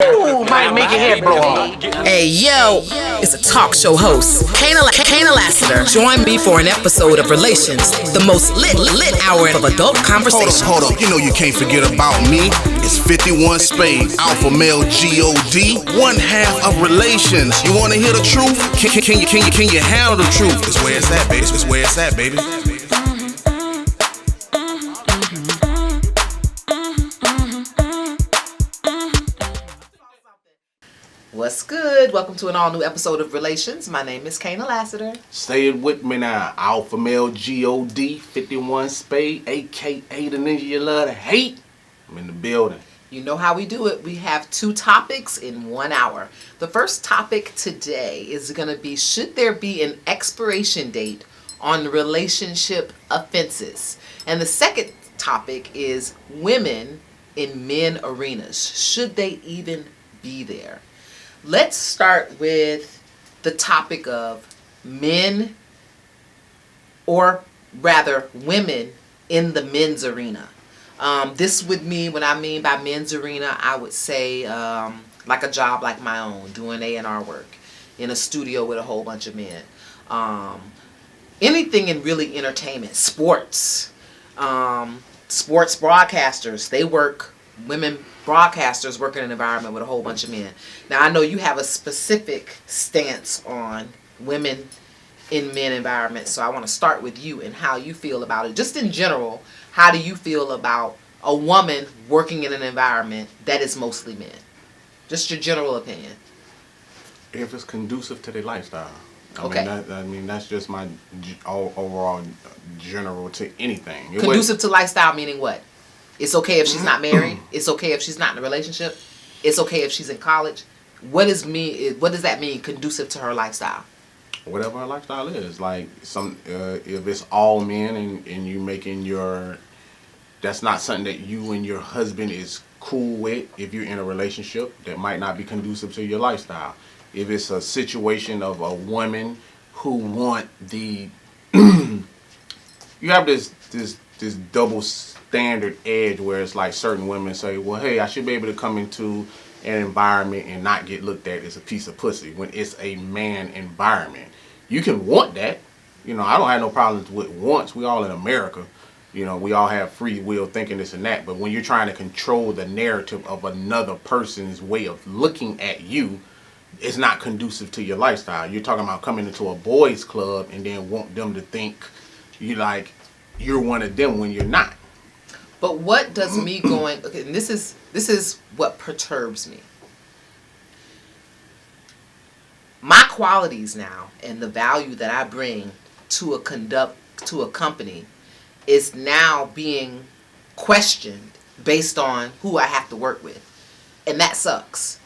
Ooh, might make your head blow off. Hey yo, it's a talk show host, Kana Lassiter. Join me for an episode of Relations, the most lit hour of adult conversation. Hold up, you know you can't forget about me. It's 51 Spade, Alpha Male God, one half of Relations. You wanna hear the truth? Can you handle the truth? It's where it's at, baby. It's where it's at, baby. What's good? Welcome to an all-new episode of Relations. My name is Kana Lassiter. Say it with me now. Alpha Male God, 51 Spade, a.k.a. the ninja you love to hate. I'm in the building. You know how we do it. We have two topics in 1 hour. The first topic today is going to be, should there be an expiration date on relationship offenses? And the second topic is women in men arenas. Should they even be there? Let's start with the topic of men, or rather women in the men's arena. This would mean, when I mean by men's arena, I would say like a job like my own, doing A&R work in a studio with a whole bunch of men. Anything in really entertainment, sports, sports broadcasters, they work, women broadcasters work in an environment with a whole bunch of men. Now, I know you have a specific stance on women in men environments, so I want to start with you and how you feel about it. Just in general, how do you feel about a woman working in an environment that is mostly men? Just your general opinion. If it's conducive to their lifestyle. Okay. I mean, that's just my overall general to anything. Conducive to lifestyle meaning what? It's okay if she's not married. It's okay if she's not in a relationship. It's okay if she's in college. What does that mean, conducive to her lifestyle? Whatever her lifestyle is. Like, if it's all men and you making that's not something that you and your husband is cool with. If you're in a relationship, that might not be conducive to your lifestyle. If it's a situation of a woman who want you have this double standard edge where it's like certain women say, well, hey, I should be able to come into an environment and not get looked at as a piece of pussy when it's a man environment. You can want that. You know, I don't have no problems with wants. We all in America. You know, we all have free will thinking this and that. But when you're trying to control the narrative of another person's way of looking at you, it's not conducive to your lifestyle. You're talking about coming into a boys club and then want them to think you're one of them when you're not. But what does me going, okay, and this is what perturbs me. My qualities now and the value that I bring to a company is now being questioned based on who I have to work with. And that sucks.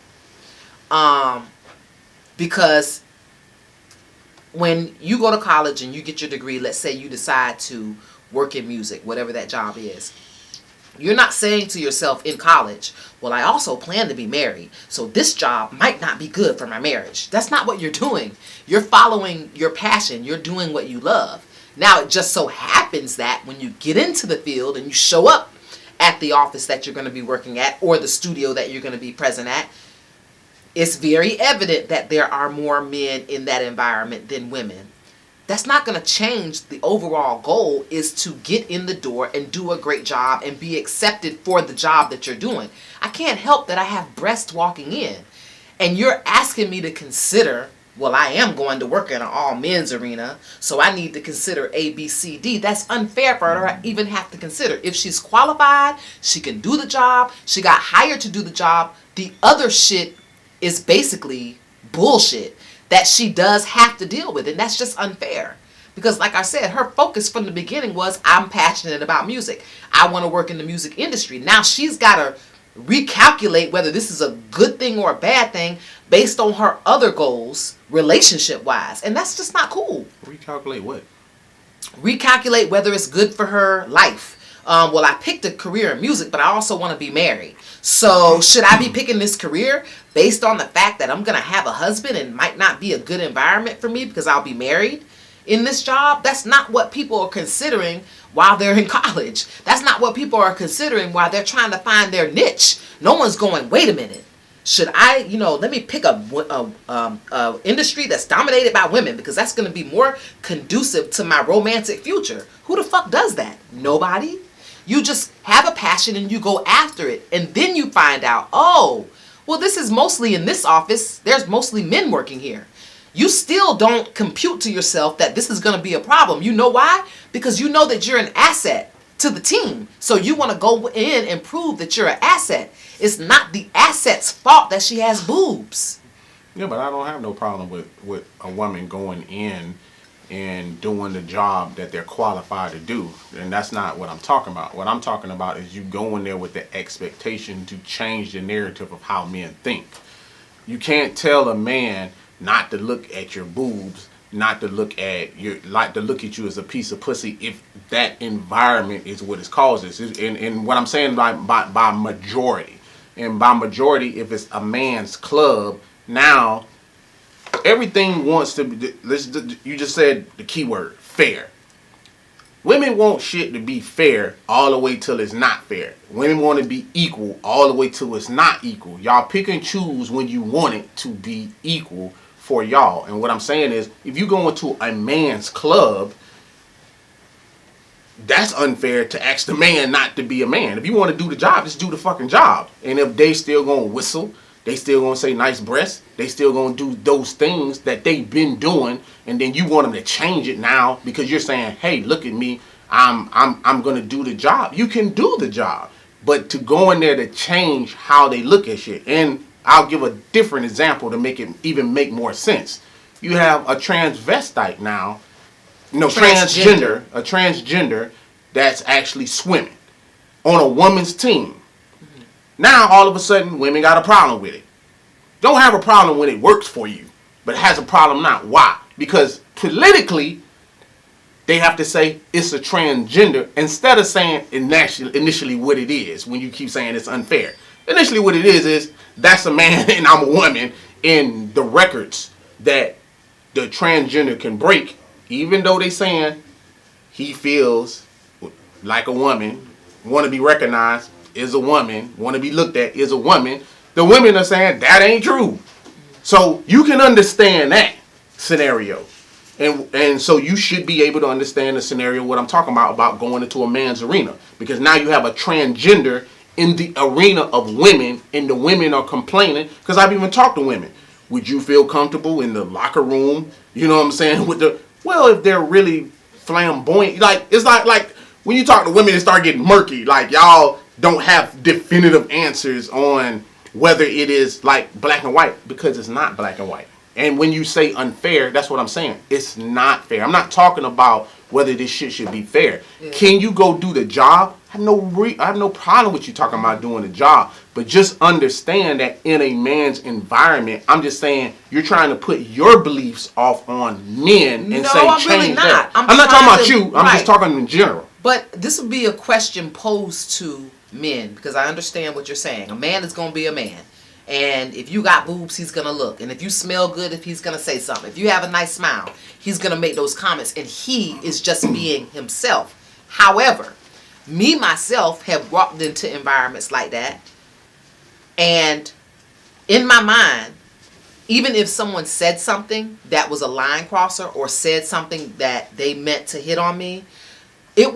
Because when you go to college and you get your degree, let's say you decide to work in music, whatever that job is, you're not saying to yourself in college, well, I also plan to be married, so this job might not be good for my marriage. That's not what you're doing. You're following your passion. You're doing what you love. Now, it just so happens that when you get into the field and you show up at the office that you're going to be working at or the studio that you're going to be present at, it's very evident that there are more men in that environment than women. That's not going to change. The overall goal is to get in the door and do a great job and be accepted for the job that you're doing. I can't help that I have breasts walking in. And you're asking me to consider, well, I am going to work in an all men's arena, so I need to consider A, B, C, D. That's unfair for her to even have to consider. If she's qualified, she can do the job. She got hired to do the job. The other shit is basically bullshit that she does have to deal with, and that's just unfair. Because like I said, her focus from the beginning was, I'm passionate about music. I want to work in the music industry. Now she's got to recalculate whether this is a good thing or a bad thing based on her other goals, relationship-wise, and that's just not cool. Recalculate what? Recalculate whether it's good for her life. Well, I picked a career in music, but I also want to be married. So should I be picking this career based on the fact that I'm going to have a husband and might not be a good environment for me because I'll be married in this job? That's not what people are considering while they're in college. That's not what people are considering while they're trying to find their niche. No one's going, wait a minute. Should I, let me pick a industry that's dominated by women because that's going to be more conducive to my romantic future. Who the fuck does that? Nobody. You just have a passion and you go after it. And then you find out, oh, well, this is mostly in this office. There's mostly men working here. You still don't compute to yourself that this is going to be a problem. You know why? Because you know that you're an asset to the team. So you want to go in and prove that you're an asset. It's not the asset's fault that she has boobs. Yeah, but I don't have no problem with a woman going in and doing the job that they're qualified to do. And that's not what I'm talking about. What I'm talking about is you going there with the expectation to change the narrative of how men think. You can't tell a man not to look at your boobs, not to look at you as a piece of pussy if that environment is what it causes. And what I'm saying by majority. And by majority, if it's a man's club, now everything wants to be, you just said the key word, fair. Women want shit to be fair all the way till it's not fair. Women want to be equal all the way till it's not equal. Y'all pick and choose when you want it to be equal for y'all. And what I'm saying is, if you go into a man's club, that's unfair to ask the man not to be a man. If you want to do the job, just do the fucking job. And if they still gonna whistle, they still gonna say nice breasts, they still gonna do those things that they've been doing, and then you want them to change it now because you're saying, hey, look at me, I'm gonna do the job. You can do the job, but to go in there to change how they look at shit. And I'll give a different example to make it even make more sense. You have a transvestite now, a transgender that's actually swimming on a woman's team. Now, all of a sudden, women got a problem with it. Don't have a problem when it works for you, but has a problem not. Why? Because politically, they have to say it's a transgender instead of saying initially what it is when you keep saying it's unfair. Initially what it is that's a man and I'm a woman, in the records that the transgender can break, even though they saying he feels like a woman, want to be recognized is a woman, want to be looked at is a woman. The women are saying that ain't true. So you can understand that scenario. And so you should be able to understand the scenario what I'm talking about going into a man's arena. Because now you have a transgender in the arena of women, and the women are complaining. Because I've even talked to women. Would you feel comfortable in the locker room? You know what I'm saying? Well, if they're really flamboyant, like it's like when you talk to women, it start getting murky. Like y'all don't have definitive answers on whether it is like black and white, because it's not black and white. And when you say unfair, that's what I'm saying. It's not fair. I'm not talking about whether this shit should be fair. Yeah. Can you go do the job? I have no problem with you talking about doing the job. But just understand that in a man's environment, I'm just saying you're trying to put your beliefs off on men and say change really that. I'm not talking about you. I'm just talking in general. But this would be a question posed to men, because I understand what you're saying. A man is going to be a man. And if you got boobs, he's going to look. And if you smell good, if he's going to say something. If you have a nice smile, he's going to make those comments. And he is just being himself. However, me, myself, have walked into environments like that. And in my mind, even if someone said something that was a line crosser or said something that they meant to hit on me, it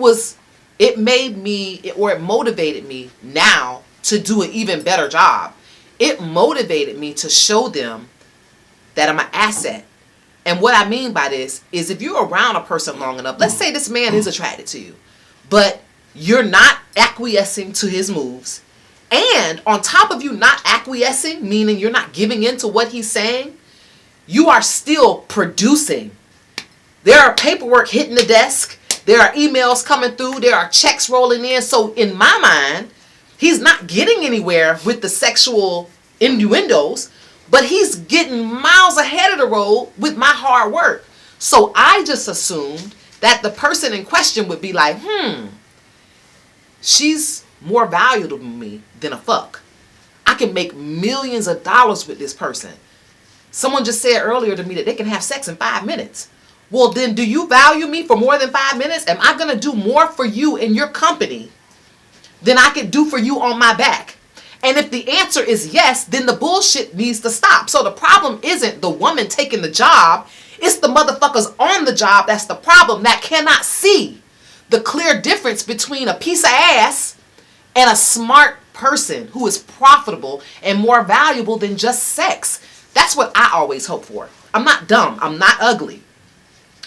motivated me now to do an even better job. It motivated me to show them that I'm an asset. And what I mean by this is, if you're around a person long enough, let's say this man is attracted to you, but you're not acquiescing to his moves. And on top of you not acquiescing, meaning you're not giving in to what he's saying, you are still producing. There are paperwork hitting the desk. There are emails coming through. There are checks rolling in. So in my mind, he's not getting anywhere with the sexual innuendos, but he's getting miles ahead of the road with my hard work. So I just assumed that the person in question would be like, she's more valuable to me than a fuck. I can make millions of dollars with this person. Someone just said earlier to me that they can have sex in 5 minutes. Well, then do you value me for more than 5 minutes? Am I going to do more for you in your company than I could do for you on my back? And if the answer is yes, then the bullshit needs to stop. So the problem isn't the woman taking the job. It's the motherfuckers on the job that's the problem, that cannot see the clear difference between a piece of ass and a smart person who is profitable and more valuable than just sex. That's what I always hope for. I'm not dumb. I'm not ugly.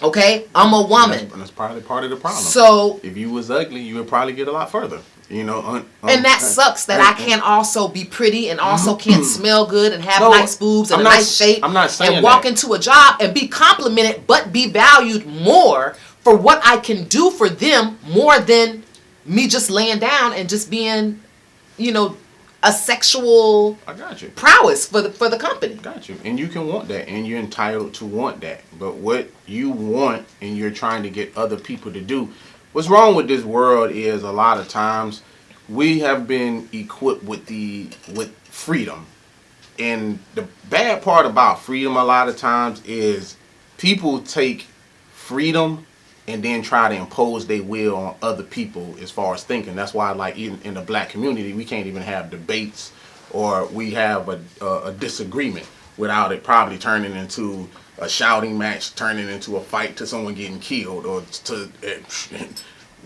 Okay? I'm a woman. And that's probably part of the problem. So if you was ugly, you would probably get a lot further. You know, and that sucks that I can't also be pretty and also can't smell good and have nice boobs and a nice shape. I'm not saying and walk into a job and be complimented but be valued more for what I can do for them more than me just laying down and just being, you know, a sexual prowess for the company. Got you. And you can want that, and you're entitled to want that. But what you want and you're trying to get other people to do, what's wrong with this world is a lot of times we have been equipped with freedom. And the bad part about freedom a lot of times is people take freedom and then try to impose their will on other people as far as thinking. That's why, like, even in the black community, we can't even have debates, or we have a disagreement without it probably turning into a shouting match, turning into a fight to someone getting killed, or to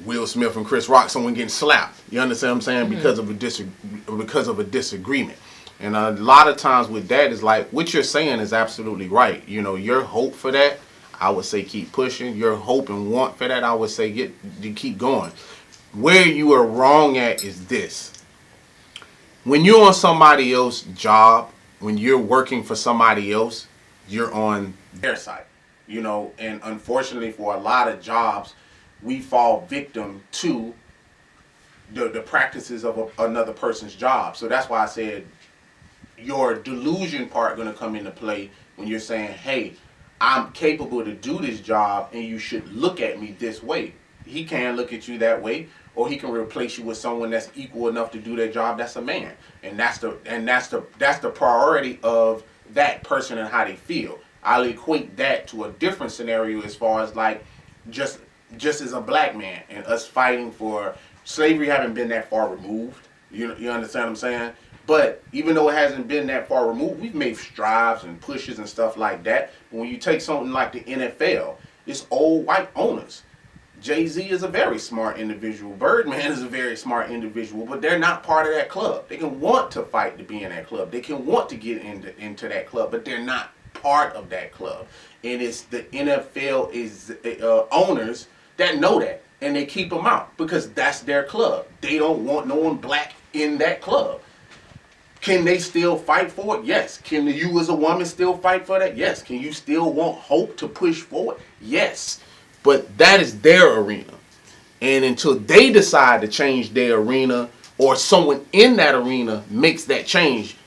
Will Smith and Chris Rock, someone getting slapped. You understand what I'm saying? Mm-hmm. Because of a disagreement. And a lot of times with that is like, what you're saying is absolutely right. You know, your hope for that, I would say keep pushing. Your hope and want for that, I would say you keep going. Where you are wrong at is this. When you're on somebody else's job, when you're working for somebody else, you're on their side. You know, and unfortunately for a lot of jobs, we fall victim to the practices of another person's job. So that's why I said your delusion part going to come into play when you're saying, hey, I'm capable to do this job and you should look at me this way. He can look at you that way, or he can replace you with someone that's equal enough to do their job. That's a man. And that's the priority of that person and how they feel. I'll equate that to a different scenario as far as like just as a black man and us fighting for slavery haven't been that far removed. You understand what I'm saying? But even though it hasn't been that far removed, we've made strides and pushes and stuff like that. But when you take something like the NFL, it's old white owners. Jay-Z is a very smart individual. Birdman is a very smart individual, but they're not part of that club. They can want to fight to be in that club. They can want to get into that club, but they're not part of that club. And it's the NFL is owners that know that, and they keep them out because that's their club. They don't want no one black in that club. Can they still fight for it? Yes. Can you as a woman still fight for that? Yes. Can you still want hope to push forward? Yes. But that is their arena. And until they decide to change their arena, or someone in that arena makes that change,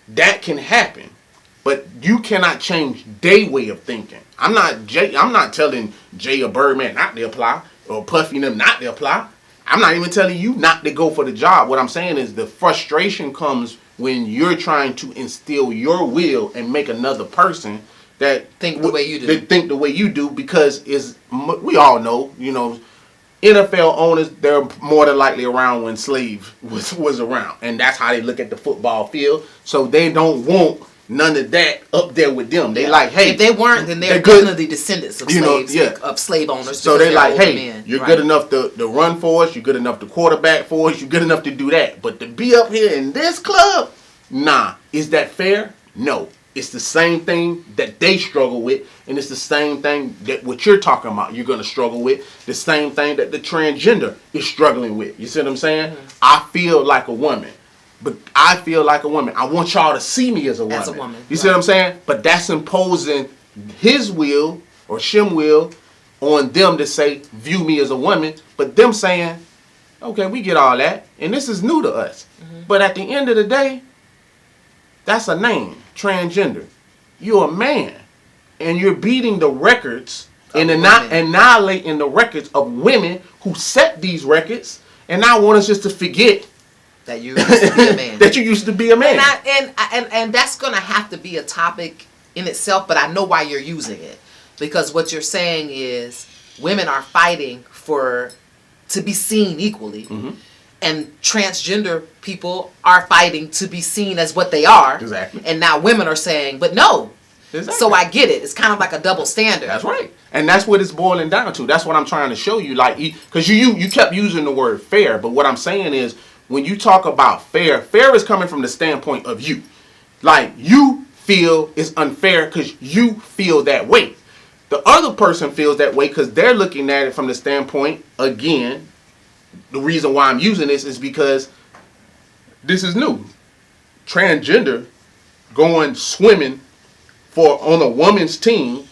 that can happen. But you cannot change their way of thinking. I'm not telling Jay or Birdman not to apply, or Puffy and them not to apply. I'm not even telling you not to go for the job. What I'm saying is the frustration comes when you're trying to instill your will and make another person that think the way you do. Because we all know, you know, NFL owners, they're more than likely around when slave was around. And that's how they look at the football field. So they don't want none of that up there with them. They like, hey, if they weren't, then they're definitely descendants of slaves, of slave owners. So they like, hey, you're good enough to run for us. You're good enough to quarterback for us. You're good enough to do that. But to be up here in this club, nah. Is that fair? No. It's the same thing that they struggle with, and it's the same thing that what you're talking about you're going to struggle with. The same thing that the transgender is struggling with. You see what I'm saying? Mm-hmm. I feel like a woman. But I feel like a woman. I want y'all to see me as a woman. You see what I'm saying? But that's imposing his will or Shim will on them to say, view me as a woman. But them saying, okay, we get all that. And this is new to us. Mm-hmm. But at the end of the day, that's a name, transgender. You're a man. And you're beating the records and annihilating the records of women who set these records. And now want us just to forget that you used to be a man. That you used to be a man. And that's going to have to be a topic in itself, but I know why you're using it. Because what you're saying is women are fighting to be seen equally. Mm-hmm. And transgender people are fighting to be seen as what they are. Exactly. And now women are saying, but no. Exactly. So I get it. It's kind of like a double standard. That's right. And that's what it's boiling down to. That's what I'm trying to show you. Like, because you kept using the word fair, but what I'm saying is, when you talk about fair is coming from the standpoint of you. Like, you feel it's unfair because you feel that way. The other person feels that way because they're looking at it from the standpoint, again, the reason why I'm using this is because this is new. Transgender going swimming on a woman's team,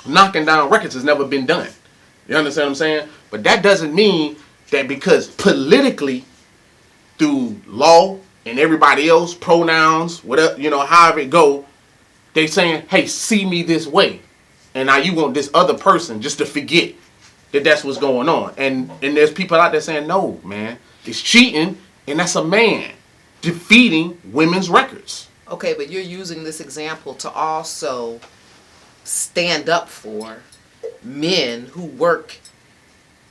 knocking down records has never been done. You understand what I'm saying? But that doesn't mean that because politically, through law and everybody else, pronouns, whatever, however it go, they saying, hey, see me this way. And now you want this other person just to forget that that's what's going on. And there's people out there saying, no, man, it's cheating, and that's a man defeating women's records. Okay, but you're using this example to also stand up for men who work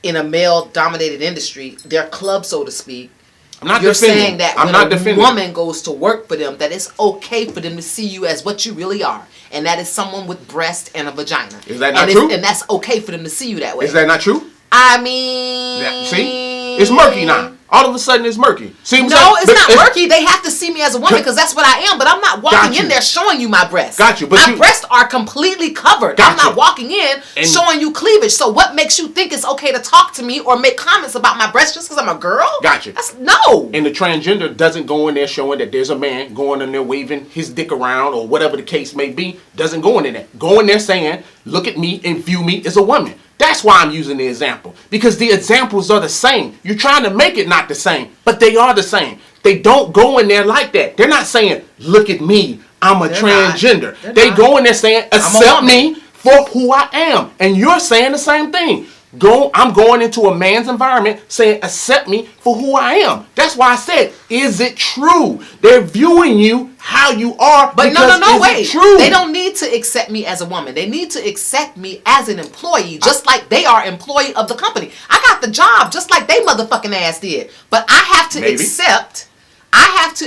in a male-dominated industry, their club, so to speak. You're saying that when a woman goes to work for them, that it's okay for them to see you as what you really are. And that is someone with breast and a vagina. Is that not true? And that's okay for them to see you that way. Is that not true? I mean... See? It's murky now. All of a sudden it's murky. See what no, it's not murky. They have to see me as a woman because that's what I am. But I'm not walking in there showing you my breasts. Got you. But my breasts are completely covered. I'm not walking in showing you cleavage. So what makes you think it's okay to talk to me or make comments about my breasts just because I'm a girl? Got you. No. And the transgender doesn't go in there showing that there's a man going in there waving his dick around or whatever the case may be. Doesn't go in there. Go in there saying, look at me and view me as a woman. That's why I'm using the example. Because the examples are the same. You're trying to make it not the same, but they are the same. They don't go in there like that. They're not saying, look at me, I'm a transgender. They go in there saying, accept me for who I am. And you're saying the same thing. I'm going into a man's environment saying, accept me for who I am. That's why I said, is it true? They're viewing you how you are. But no, wait. True? They don't need to accept me as a woman. They need to accept me as an employee, just like they are employee of the company. I got the job just like they motherfucking ass did. But I have to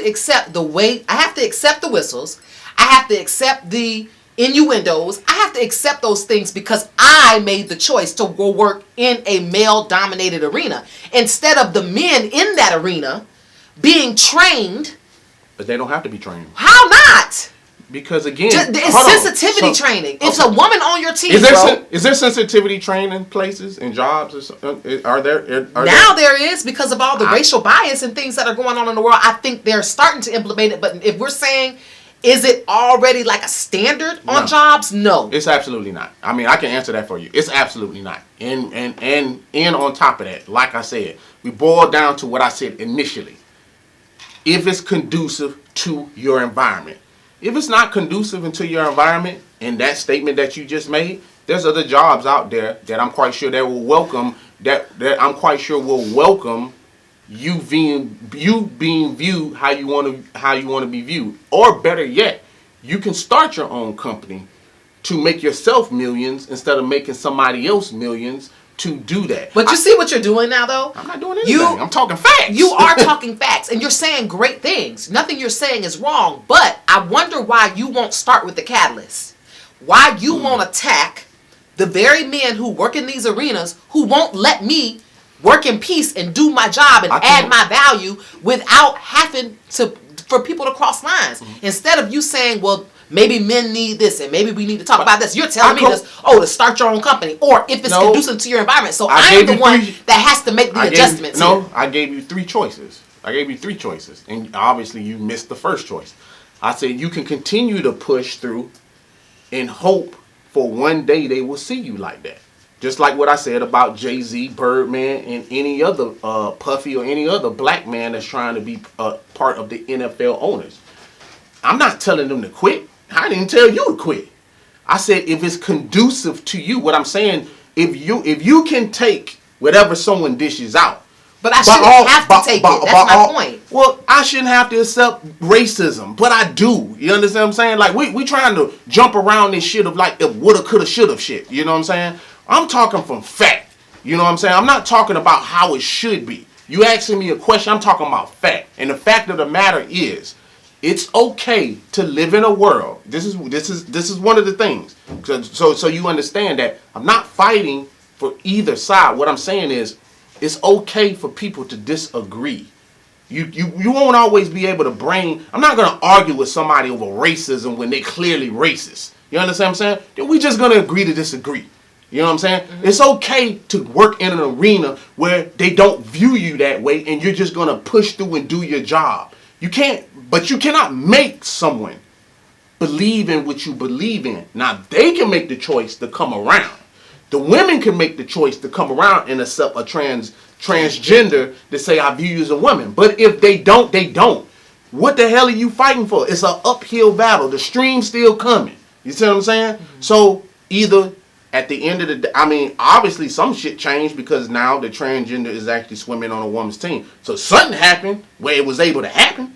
accept the weight. I have to accept the whistles. I have to accept the innuendos. I have to accept those things because I made the choice to go work in a male-dominated arena instead of the men in that arena being trained. But they don't have to be trained. How not? Because again, it's sensitivity training. It's a woman on your team. Is there sensitivity training places and jobs? Are there? Now there is because of all the racial bias and things that are going on in the world. I think they're starting to implement it. But if we're saying, is it already like a standard on jobs? No. It's absolutely not. I mean, I can answer that for you. It's absolutely not. And on top of that, like I said, we boil down to what I said initially. If it's conducive to your environment. If it's not conducive into your environment, in that statement that you just made, there's other jobs out there that I'm quite sure that will welcome you being viewed how you want to be viewed. Or better yet, you can start your own company to make yourself millions instead of making somebody else millions to do that. But you see what you're doing now, though? I'm not doing anything. I'm talking facts. You are talking facts, and you're saying great things. Nothing you're saying is wrong, but I wonder why you won't start with the catalyst. Why you won't attack the very men who work in these arenas who won't let me work in peace and do my job and add my value without having for people to cross lines. Mm-hmm. Instead of you saying, well, maybe men need this and maybe we need to talk about this. You're telling me this, to start your own company or if it's conducive to your environment. So I'm the one that has to make the adjustments. I gave you three choices. And obviously you missed the first choice. I said you can continue to push through and hope for one day they will see you like that. Just like what I said about Jay-Z, Birdman, and any other Puffy or any other black man that's trying to be part of the NFL owners. I'm not telling them to quit. I didn't tell you to quit. I said if it's conducive to you. What I'm saying, if you can take whatever someone dishes out. But I shouldn't have to take it. That's my point. Well, I shouldn't have to accept racism, but I do. You understand what I'm saying? Like we trying to jump around this shit of like if woulda, coulda, shoulda shit. You know what I'm saying? I'm talking from fact. You know what I'm saying? I'm not talking about how it should be. You asking me a question, I'm talking about fact. And the fact of the matter is, it's okay to live in a world. This is one of the things. So you understand that I'm not fighting for either side. What I'm saying is, it's okay for people to disagree. You won't always be able to bring. I'm not gonna argue with somebody over racism when they clearly racist. You understand what I'm saying? Then we just gonna agree to disagree. You know what I'm saying? Mm-hmm. It's okay to work in an arena where they don't view you that way, and you're just gonna push through and do your job. You cannot make someone believe in what you believe in. Now they can make the choice to come around. The women can make the choice to come around and accept a transgender to say I view you as a woman. But if they don't, they don't. What the hell are you fighting for? It's an uphill battle. The stream's still coming. You see what I'm saying? Mm-hmm. So either at the end of the day, I mean, obviously some shit changed because now the transgender is actually swimming on a woman's team. So something happened where it was able to happen.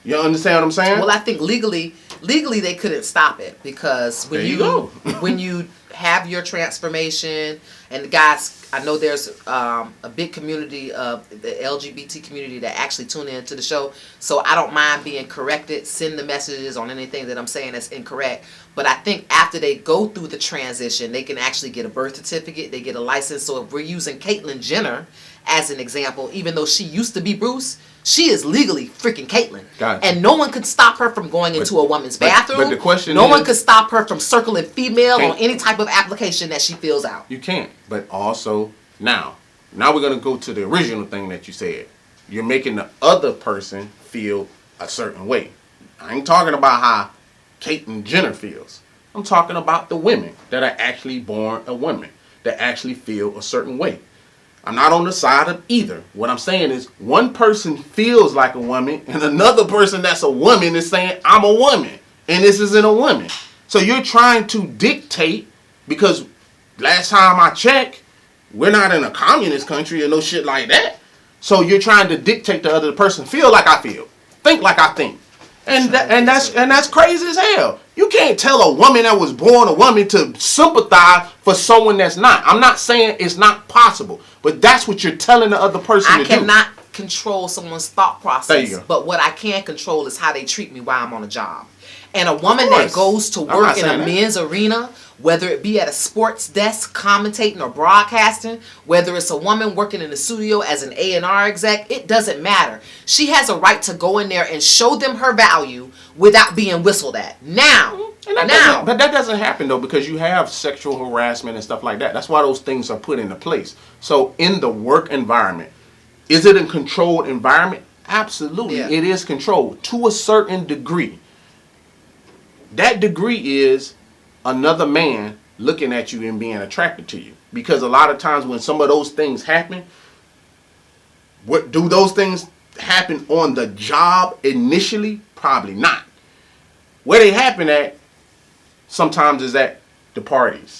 You understand what I'm saying? Well, I think legally they couldn't stop it because when when you have your transformation, and guys, I know there's a big community of the LGBT community that actually tune in to the show, so I don't mind being corrected. Send the messages on anything that I'm saying that's incorrect. But I think after they go through the transition, they can actually get a birth certificate, they get a license. So if we're using Caitlyn Jenner as an example, even though she used to be Bruce, she is legally freaking Caitlyn. Gotcha. And no one could stop her from going into a woman's bathroom. But the question no one could stop her from circling female on any type of application that she fills out. You can't. But also, now we're going to go to the original thing that you said. You're making the other person feel a certain way. I ain't talking about how Caitlyn Jenner feels. I'm talking about the women that are actually born a woman, that actually feel a certain way. I'm not on the side of either. What I'm saying is one person feels like a woman and another person that's a woman is saying, I'm a woman and this isn't a woman. So you're trying to dictate, because last time I checked, we're not in a communist country or no shit like that. So you're trying to dictate the other person feel like I feel, think like I think. And that's crazy as hell. You can't tell a woman that was born a woman to sympathize for someone that's not. I'm not saying it's not possible, but that's what you're telling the other person to do. I cannot control someone's thought process. There you go. But what I can control is how they treat me while I'm on a job. And a woman that goes to work in a men's arena, whether it be at a sports desk commentating or broadcasting, whether it's a woman working in the studio as an A&R exec, it doesn't matter. She has a right to go in there and show them her value without being whistled at. But that doesn't happen though, because you have sexual harassment and stuff like that. That's why those things are put into place. So in the work environment, is it a controlled environment? Absolutely, yeah. It is controlled to a certain degree. That degree is another man looking at you and being attracted to you. Because a lot of times when some of those things happen, what do those things happen on the job initially? Probably not. Where they happen at sometimes is at the parties.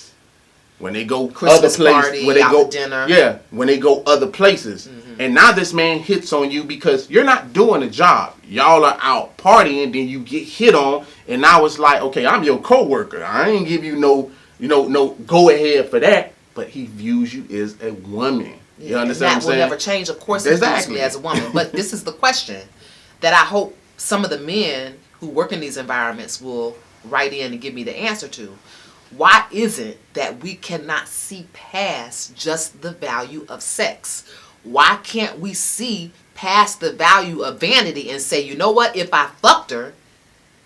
When they go Christmas other places, party, when they go dinner. Yeah, when they go other places. Mm-hmm. And now this man hits on you because you're not doing a job. Y'all are out partying, then you get hit on, and now it's like, okay, I'm your coworker. I ain't give you no go ahead for that. But he views you as a woman. You understand what I'm saying? That will never change. Of course, he views me as a woman. But this is the question that I hope some of the men who work in these environments will write in and give me the answer to. Why is it that we cannot see past just the value of sex? Why can't we see past the value of vanity and say, you know what, if I fucked her,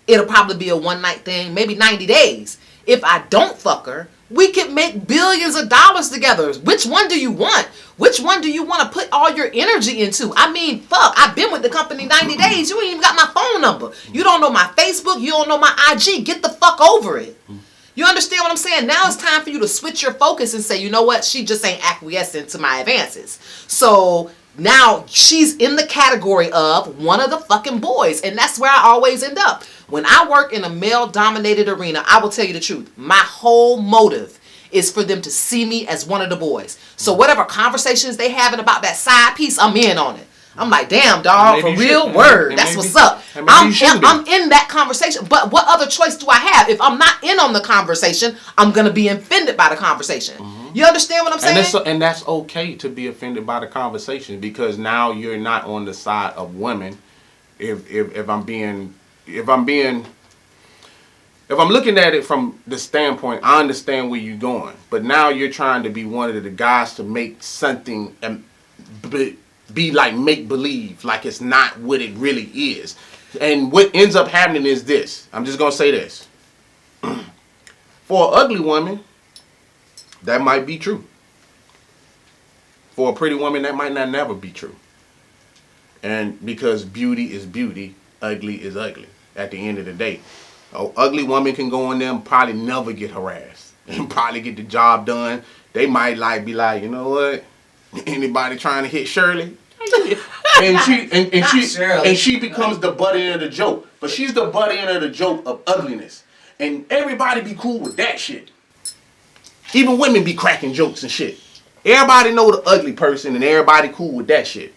it'll probably be a one-night thing, maybe 90 days. If I don't fuck her, we could make billions of dollars together. Which one do you want? Which one do you want to put all your energy into? I mean, fuck, I've been with the company 90 days. You ain't even got my phone number. You don't know my Facebook. You don't know my IG. Get the fuck over it. You understand what I'm saying? Now it's time for you to switch your focus and say, you know what? She just ain't acquiescing to my advances. So now she's in the category of one of the fucking boys. And that's where I always end up. When I work in a male-dominated arena, I will tell you the truth. My whole motive is for them to see me as one of the boys. So whatever conversations they having about that side piece, I'm in on it. I'm like, damn, dog, for real, word. That's what's up. I'm in that conversation. But what other choice do I have? If I'm not in on the conversation, I'm going to be offended by the conversation. Mm-hmm. You understand what I'm saying? And that's okay to be offended by the conversation, because now you're not on the side of women. If I'm looking at it from the standpoint, I understand where you're going, but now you're trying to be one of the guys to make something be like make believe, like it's not what it really is. And what ends up happening is this. I'm just gonna say this. For an ugly woman, that might be true. For a pretty woman, that might not never be true. And because beauty is beauty, ugly is ugly at the end of the day. An ugly woman can go in there and probably never get harassed and probably get the job done. They might be like, you know what? Anybody trying to hit Shirley? and she becomes the butt end of the joke. But she's the butt end of the joke of ugliness. And everybody be cool with that shit. Even women be cracking jokes and shit. Everybody know the ugly person and everybody cool with that shit.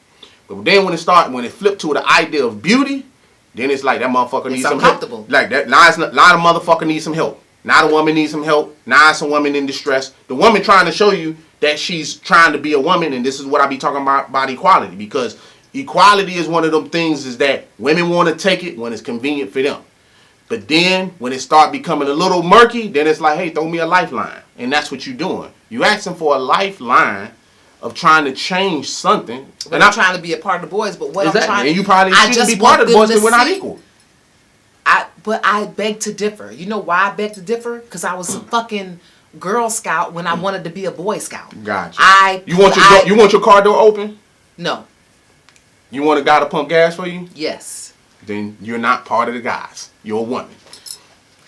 But then when it flipped to the idea of beauty, then it's like that motherfucker needs some help. Like that, now the motherfucker needs some help. Now the woman needs some help. Now it's a woman in distress. The woman trying to show you that she's trying to be a woman, and this is what I be talking about equality, because equality is one of them things is that women want to take it when it's convenient for them. But then when it start becoming a little murky, then it's like, hey, throw me a lifeline. And that's what you're doing. You asking for a lifeline of trying to change something. But I'm trying to be a part of the boys, but what exactly. I'm trying to... And you probably shouldn't be part of the boys because we're not equal. But I beg to differ. You know why I beg to differ? Because I was a fucking Girl Scout when I wanted to be a Boy Scout. Gotcha. You want your car door open? No. You want a guy to pump gas for you? Yes. Then you're not part of the guys. You're a woman.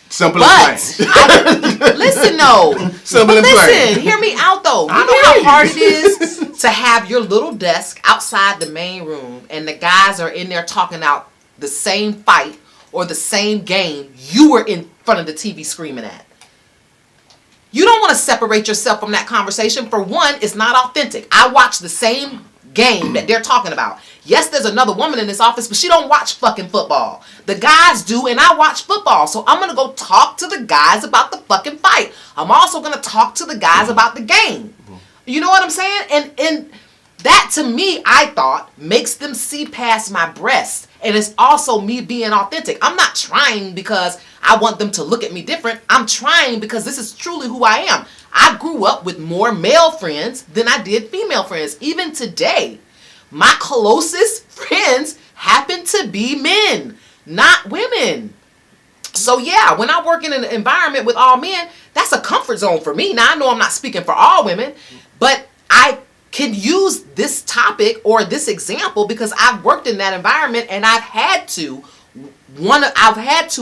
Simple and plain. Listen, no. Simple and plain. Listen, hear me out, though. You know how hard it is to have your little desk outside the main room and the guys are in there talking out the same fight or the same game you were in front of the TV screaming at. You don't want to separate yourself from that conversation. For one, it's not authentic. I watch the same game that they're talking about. Yes, there's another woman in this office, but she don't watch fucking football. The guys do, and I watch football. So I'm going to go talk to the guys about the fucking fight. I'm also going to talk to the guys about the game. You know what I'm saying? And that, to me, I thought, makes them see past my breast. And it's also me being authentic. I'm not trying because I want them to look at me different. I'm trying because this is truly who I am. I grew up with more male friends than I did female friends. Even today, my closest friends happen to be men, not women. So yeah, when I work in an environment with all men, that's a comfort zone for me. Now I know I'm not speaking for all women, but I can use this topic or this example because I've worked in that environment and I've had to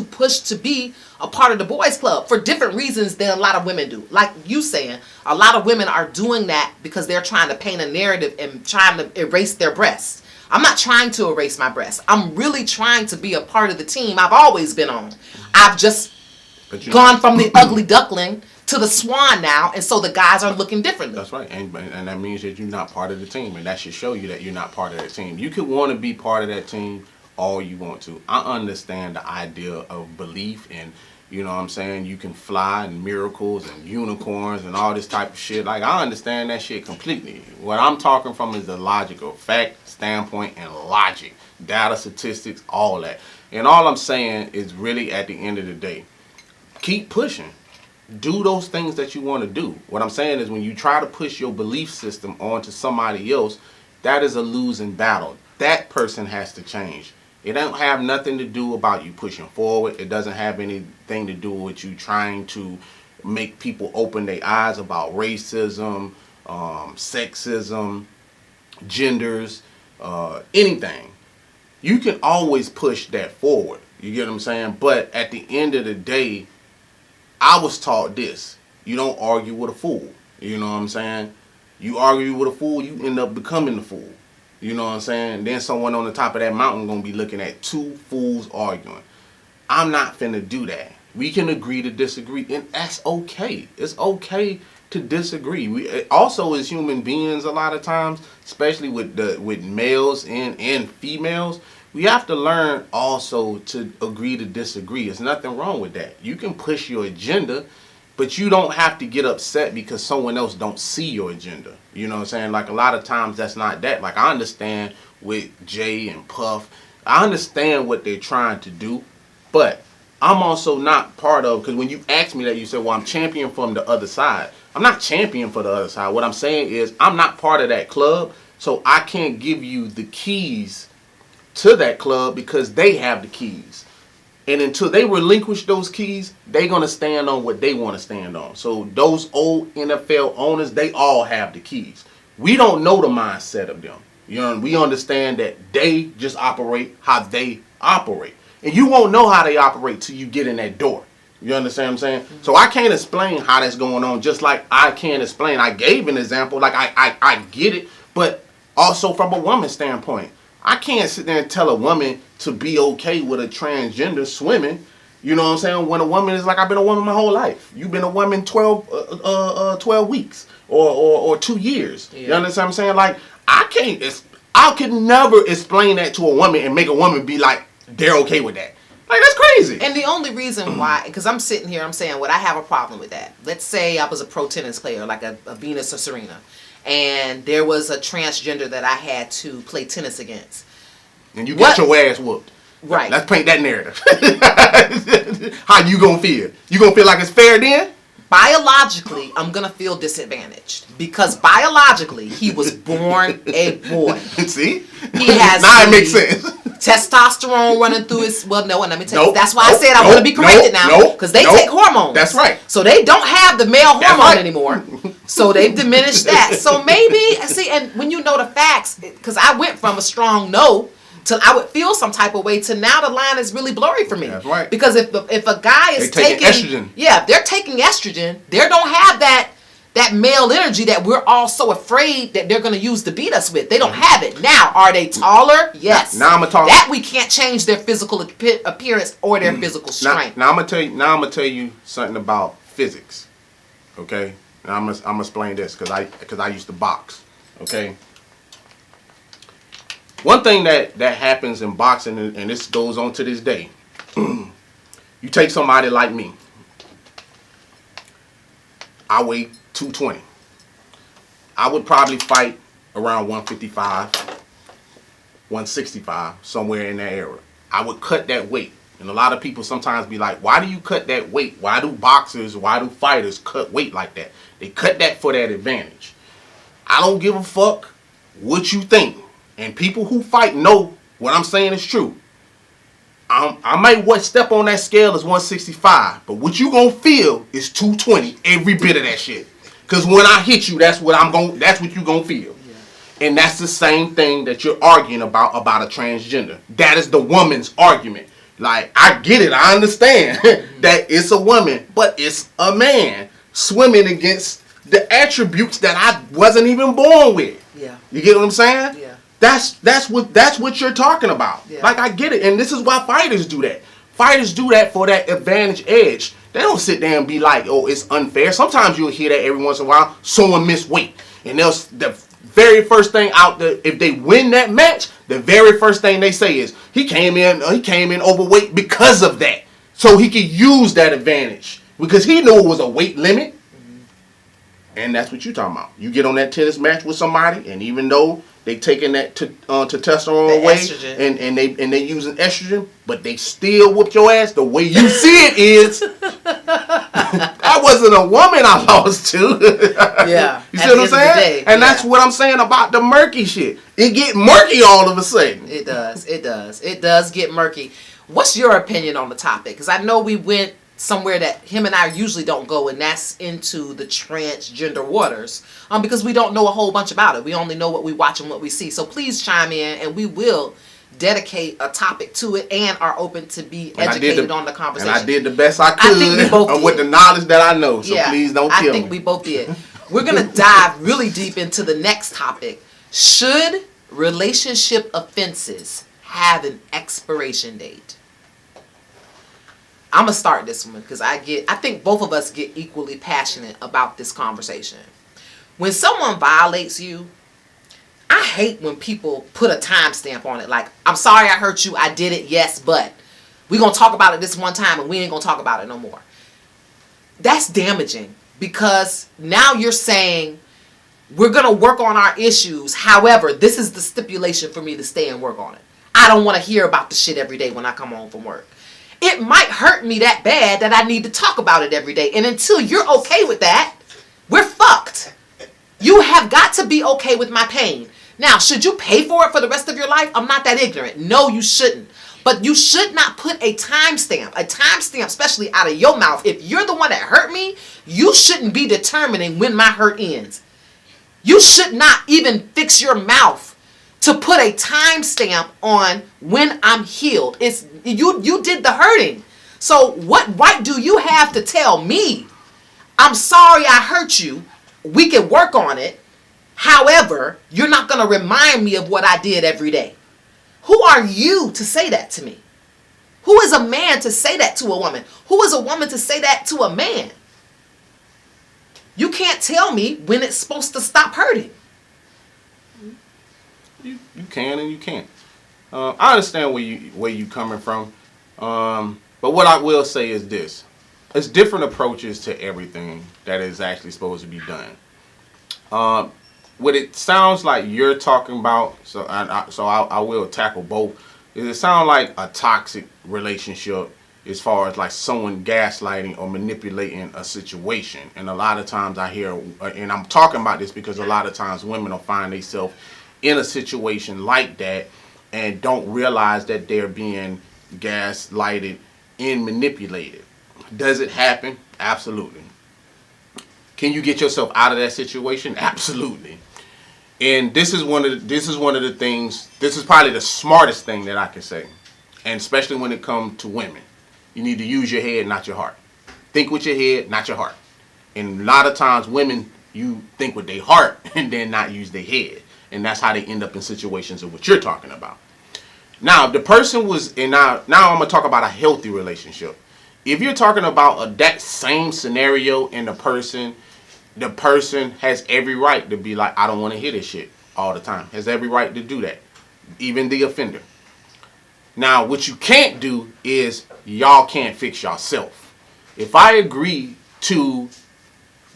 push to be a part of the boys club for different reasons than a lot of women do. Like you saying, a lot of women are doing that because they're trying to paint a narrative and trying to erase their breasts. I'm not trying to erase my breasts. I'm really trying to be a part of the team I've always been on. I've just gone from the ugly duckling to the swan now, and so the guys are looking differently. That's right, and that means that you're not part of the team, and that should show you that you're not part of that team. You could want to be part of that team all you want to. I understand the idea of belief and, you know what I'm saying, you can fly and miracles and unicorns and all this type of shit. Like, I understand that shit completely. What I'm talking from is the logical fact standpoint and logic, data, statistics, all that. And all I'm saying is really at the end of the day, keep pushing. Do those things that you want to do. What I'm saying is when you try to push your belief system onto somebody else, that is a losing battle. That person has to change. It don't have nothing to do about you pushing forward. It doesn't have anything to do with you trying to make people open their eyes about racism, sexism, genders, anything. You can always push that forward. You get what I'm saying? But at the end of the day, I was taught this. You don't argue with a fool. You know what I'm saying? You argue with a fool, you end up becoming the fool. You know what I'm saying? Then someone on the top of that mountain going to be looking at two fools arguing. I'm not finna do that. We can agree to disagree, and that's okay. It's okay to disagree. We also, as human beings, a lot of times, especially with males and females, we have to learn also to agree to disagree. There's nothing wrong with that. You can push your agenda, But you don't have to get upset because someone else don't see your agenda. You know what I'm saying? Like, a lot of times that's not that. Like, I understand with Jay and Puff. I understand what they're trying to do. But I'm also not part of, because when you asked me that, you said, well, I'm champion from the other side. I'm not champion for the other side. What I'm saying is I'm not part of that club. So I can't give you the keys to that club because they have the keys. And until they relinquish those keys, they're going to stand on what they want to stand on. So those old NFL owners, they all have the keys. We don't know the mindset of them. You know, we understand that they just operate how they operate. And you won't know how they operate till you get in that door. You understand what I'm saying? Mm-hmm. So I can't explain how that's going on, just like I can't explain. I gave an example, like I get it, but also from a woman's standpoint. I can't sit there and tell a woman to be okay with a transgender swimming. You know what I'm saying? When a woman is like, I've been a woman my whole life. You've been a woman 12 weeks or 2 years. Yeah. You understand what I'm saying? Like, I could never explain that to a woman and make a woman be like, they're okay with that. Like, that's crazy. And the only reason why, because I'm sitting here, I'm saying, would I have a problem with that? Let's say I was a pro tennis player, like a Venus or Serena. And there was a transgender that I had to play tennis against. And you got your ass whooped. Right. Let's paint that narrative. How you gonna feel? You gonna feel like it's fair then? Biologically, I'm gonna feel disadvantaged. Because biologically, he was born a boy. See? He has now it makes sense. Testosterone running through his... Well, no, and let me tell you. That's why I said I want to be corrected now. Because they take hormones. That's right. So they don't have the male hormone anymore. So they've diminished that. So maybe... See, and when you know the facts... Because I went from a strong no till I would feel some type of way to now the line is really blurry for me. That's right. Because if a guy is taking estrogen. Yeah, if they're taking estrogen, they don't have that male energy that we're all so afraid that they're going to use to beat us with. They don't have it. Now, are they taller? Yes. Now I'm going to talk. That we can't change their physical appearance or their physical strength. Now I'm going to tell you something about physics. Okay? Now I'm going to explain this because I used to box. Okay? One thing that happens in boxing, and this goes on to this day, you take somebody like me. I weigh 220. I would probably fight around 155, 165, somewhere in that area. I would cut that weight. And a lot of people sometimes be like, why do you cut that weight? Why do fighters cut weight like that? They cut that for that advantage. I don't give a fuck what you think. And people who fight know what I'm saying is true. I might step on that scale as 165, but what you gonna feel is 220, every bit of that shit. Cause when I hit you, that's what you gonna feel. Yeah. And that's the same thing that you're arguing about a transgender. That is the woman's argument. Like, I get it, I understand that it's a woman, but it's a man swimming against the attributes that I wasn't even born with. Yeah. You get what I'm saying? Yeah. That's what you're talking about. Yeah. Like, I get it. And this is why fighters do that. Fighters do that for that advantage edge. They don't sit there and be like, oh, it's unfair. Sometimes you'll hear that every once in a while. Someone missed weight. And the very first thing out there, if they win that match, the very first thing they say is, he came in overweight because of that. So he could use that advantage. Because he knew it was a weight limit. And that's what you're talking about. You get on that tennis match with somebody, and even though they taking that testosterone away and they using estrogen, but they still whoop your ass. The way you see it is, that wasn't a woman I lost to. Yeah, you see what I'm saying? And that's what I'm saying about the murky shit. It get murky all of a sudden. It does get murky. What's your opinion on the topic? Because I know we went somewhere that him and I usually don't go, and that's into the transgender waters, because we don't know a whole bunch about it. We only know what we watch and what we see. So please chime in, and we will dedicate a topic to it and are open to be educated on the conversation. And I did the best I could with the knowledge that I know. So please don't kill me. I think we both did. We're going to dive really deep into the next topic. Should relationship offenses have an expiration date? I'm going to start this one because I think both of us get equally passionate about this conversation. When someone violates you, I hate when people put a timestamp on it. Like, I'm sorry I hurt you. I did it. Yes, but we're going to talk about it this one time and we ain't going to talk about it no more. that's damaging, because now you're saying we're going to work on our issues. However, this is the stipulation for me to stay and work on it. I don't want to hear about the shit every day when I come home from work. It might hurt me that bad that I need to talk about it every day. And until you're okay with that, we're fucked. You have got to be okay with my pain. Now, should you pay for it for the rest of your life? I'm not that ignorant. No, you shouldn't. But you should not put a timestamp, especially out of your mouth. If you're the one that hurt me, you shouldn't be determining when my hurt ends. You should not even fix your mouth to put a timestamp on when I'm healed. It's you did the hurting. So what right do you have to tell me, I'm sorry I hurt you, we can work on it. However, you're not going to remind me of what I did every day. Who are you to say that to me? Who is a man to say that to a woman? Who is a woman to say that to a man? You can't tell me when it's supposed to stop hurting. You can and you can't. I understand where you coming from. But what I will say is this. There's different approaches to everything that is actually supposed to be done. What it sounds like you're talking about, so I will tackle both. It sounds like a toxic relationship as far as like someone gaslighting or manipulating a situation. And a lot of times I hear, and I'm talking about this because a lot of times women will find themselves in a situation like that and don't realize that they're being gaslighted and manipulated. Does it happen? Absolutely. Can you get yourself out of that situation? Absolutely. And this is one of the things. This is probably the smartest thing that I can say, and especially when it comes to women. You need to use your head, not your heart. Think with your head, not your heart. And a lot of times, women, you think with their heart and then not use their head, and that's how they end up in situations of what you're talking about. Now, if the person was, and now I'm gonna talk about a healthy relationship. If you're talking about that same scenario and the person has every right to be like, I don't want to hear this shit all the time. Has every right to do that, even the offender. Now, what you can't do is y'all can't fix yourself. If I agree to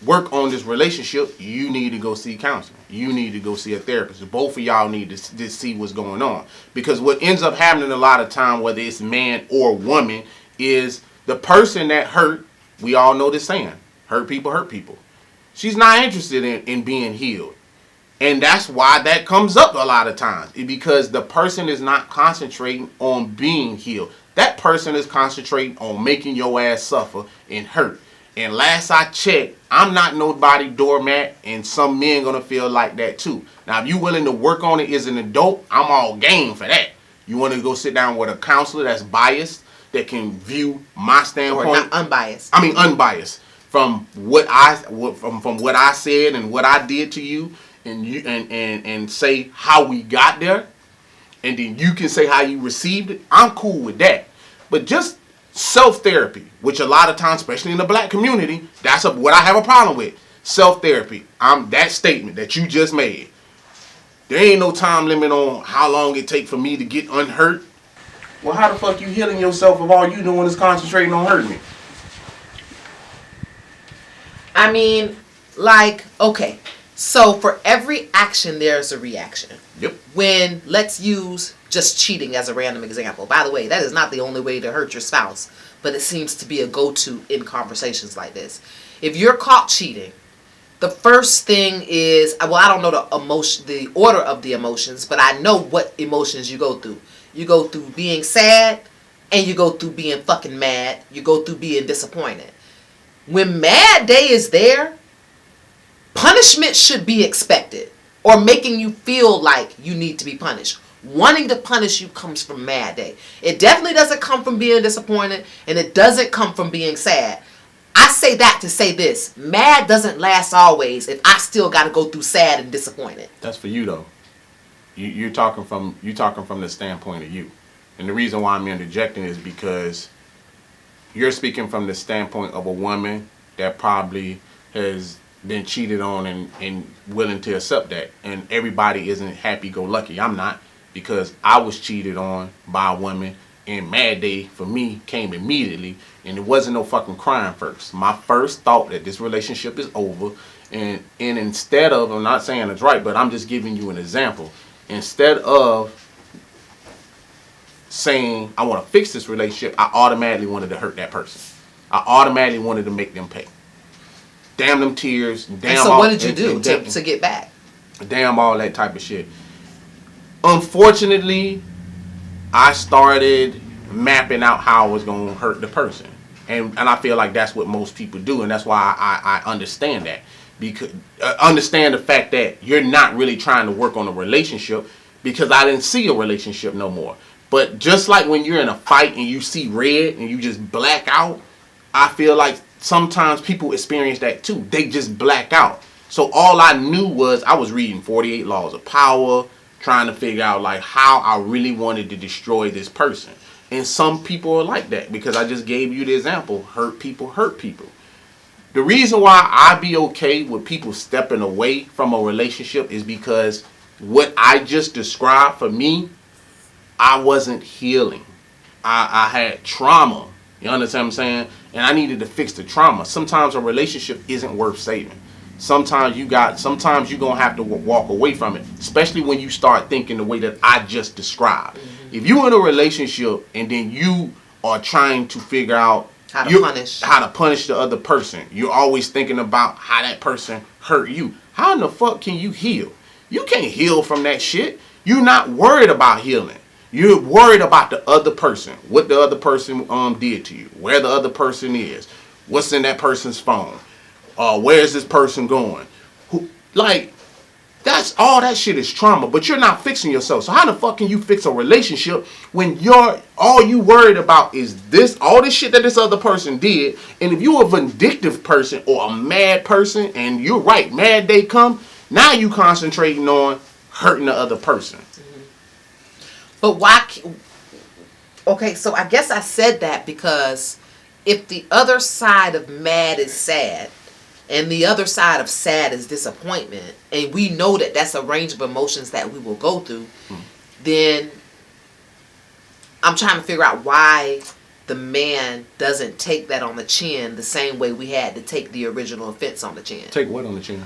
work on this relationship, you need to go see counseling. You need to go see a therapist. Both of y'all need to see what's going on. Because what ends up happening a lot of time, whether it's man or woman, is the person that hurt, we all know this saying, hurt people hurt people. She's not interested in being healed. And that's why that comes up a lot of times. Because the person is not concentrating on being healed. That person is concentrating on making your ass suffer and hurt. And last I checked, I'm not nobody doormat, and some men gonna feel like that too. Now, if you willing to work on it as an adult, I'm all game for that. You want to go sit down with a counselor that's biased, that can view my standpoint. Or not unbiased. I mean unbiased from what I said and what I did to you, and say how we got there, and then you can say how you received it. I'm cool with that. But just self-therapy, which a lot of times, especially in the black community, that's what I have a problem with. Self-therapy. That statement that you just made. There ain't no time limit on how long it take for me to get unhurt. Well, how the fuck you healing yourself if all you doing is concentrating on hurting me? I mean, like, okay. So for every action, there's a reaction. Yep. When, let's use just cheating as a random example. By the way, that is not the only way to hurt your spouse, but it seems to be a go-to in conversations like this. If you're caught cheating, the first thing is, well, I don't know the order of the emotions, but I know what emotions you go through. You go through being sad, and you go through being fucking mad. You go through being disappointed. When mad day is there, punishment should be expected, or making you feel like you need to be punished. Wanting to punish you comes from mad day. It definitely doesn't come from being disappointed, and it doesn't come from being sad. I say that to say this: mad doesn't last always if I still got to go through sad and disappointed. That's for you though. You're talking from the standpoint of you, and the reason why I'm interjecting is because you're speaking from the standpoint of a woman that probably has been cheated on and willing to accept that. And everybody isn't happy-go-lucky. I'm not, because I was cheated on by a woman And Mad Day for me came immediately, and it wasn't no fucking crying first. My first thought that this relationship is over, and instead of, I'm not saying it's right, but I'm just giving you an example. Instead of saying I want to fix this relationship, I automatically wanted to hurt that person. I automatically wanted to make them pay. Damn them tears. Damn. And so what did you do to get back? Damn all that type of shit. Unfortunately, I started mapping out how I was going to hurt the person. And I feel like that's what most people do. And that's why I understand that. Because understand the fact that you're not really trying to work on a relationship, because I didn't see a relationship no more. But just like when you're in a fight and you see red and you just black out, I feel like sometimes people experience that too. They just black out. So all I knew was I was reading 48 Laws of Power, trying to figure out like how I really wanted to destroy this person. And some people are like that, because I just gave you the example. Hurt people hurt people. The reason why I be okay with people stepping away from a relationship is because what I just described for me, I wasn't healing. I had trauma. You understand what I'm saying? And I needed to fix the trauma. Sometimes a relationship isn't worth saving. Sometimes you're gonna have to walk away from it, especially when you start thinking the way that I just described. Mm-hmm. If you're in a relationship and then you are trying to figure out how to punish the other person, you're always thinking about how that person hurt you. How in the fuck can you heal? You can't heal from that shit. You're not worried about healing. You're worried about the other person, what the other person did to you, where the other person is, what's in that person's phone. Where's this person going? That's all that shit is trauma, but you're not fixing yourself. So how the fuck can you fix a relationship when all you worried about is all this shit that this other person did? And if you're a vindictive person or a mad person, and you're right, mad day come, now you concentrating on hurting the other person. But why? Okay, so I guess I said that because if the other side of mad is sad, and the other side of sad is disappointment, and we know that that's a range of emotions that we will go through, then I'm trying to figure out why the man doesn't take that on the chin the same way we had to take the original offense on the chin. Take what on the chin?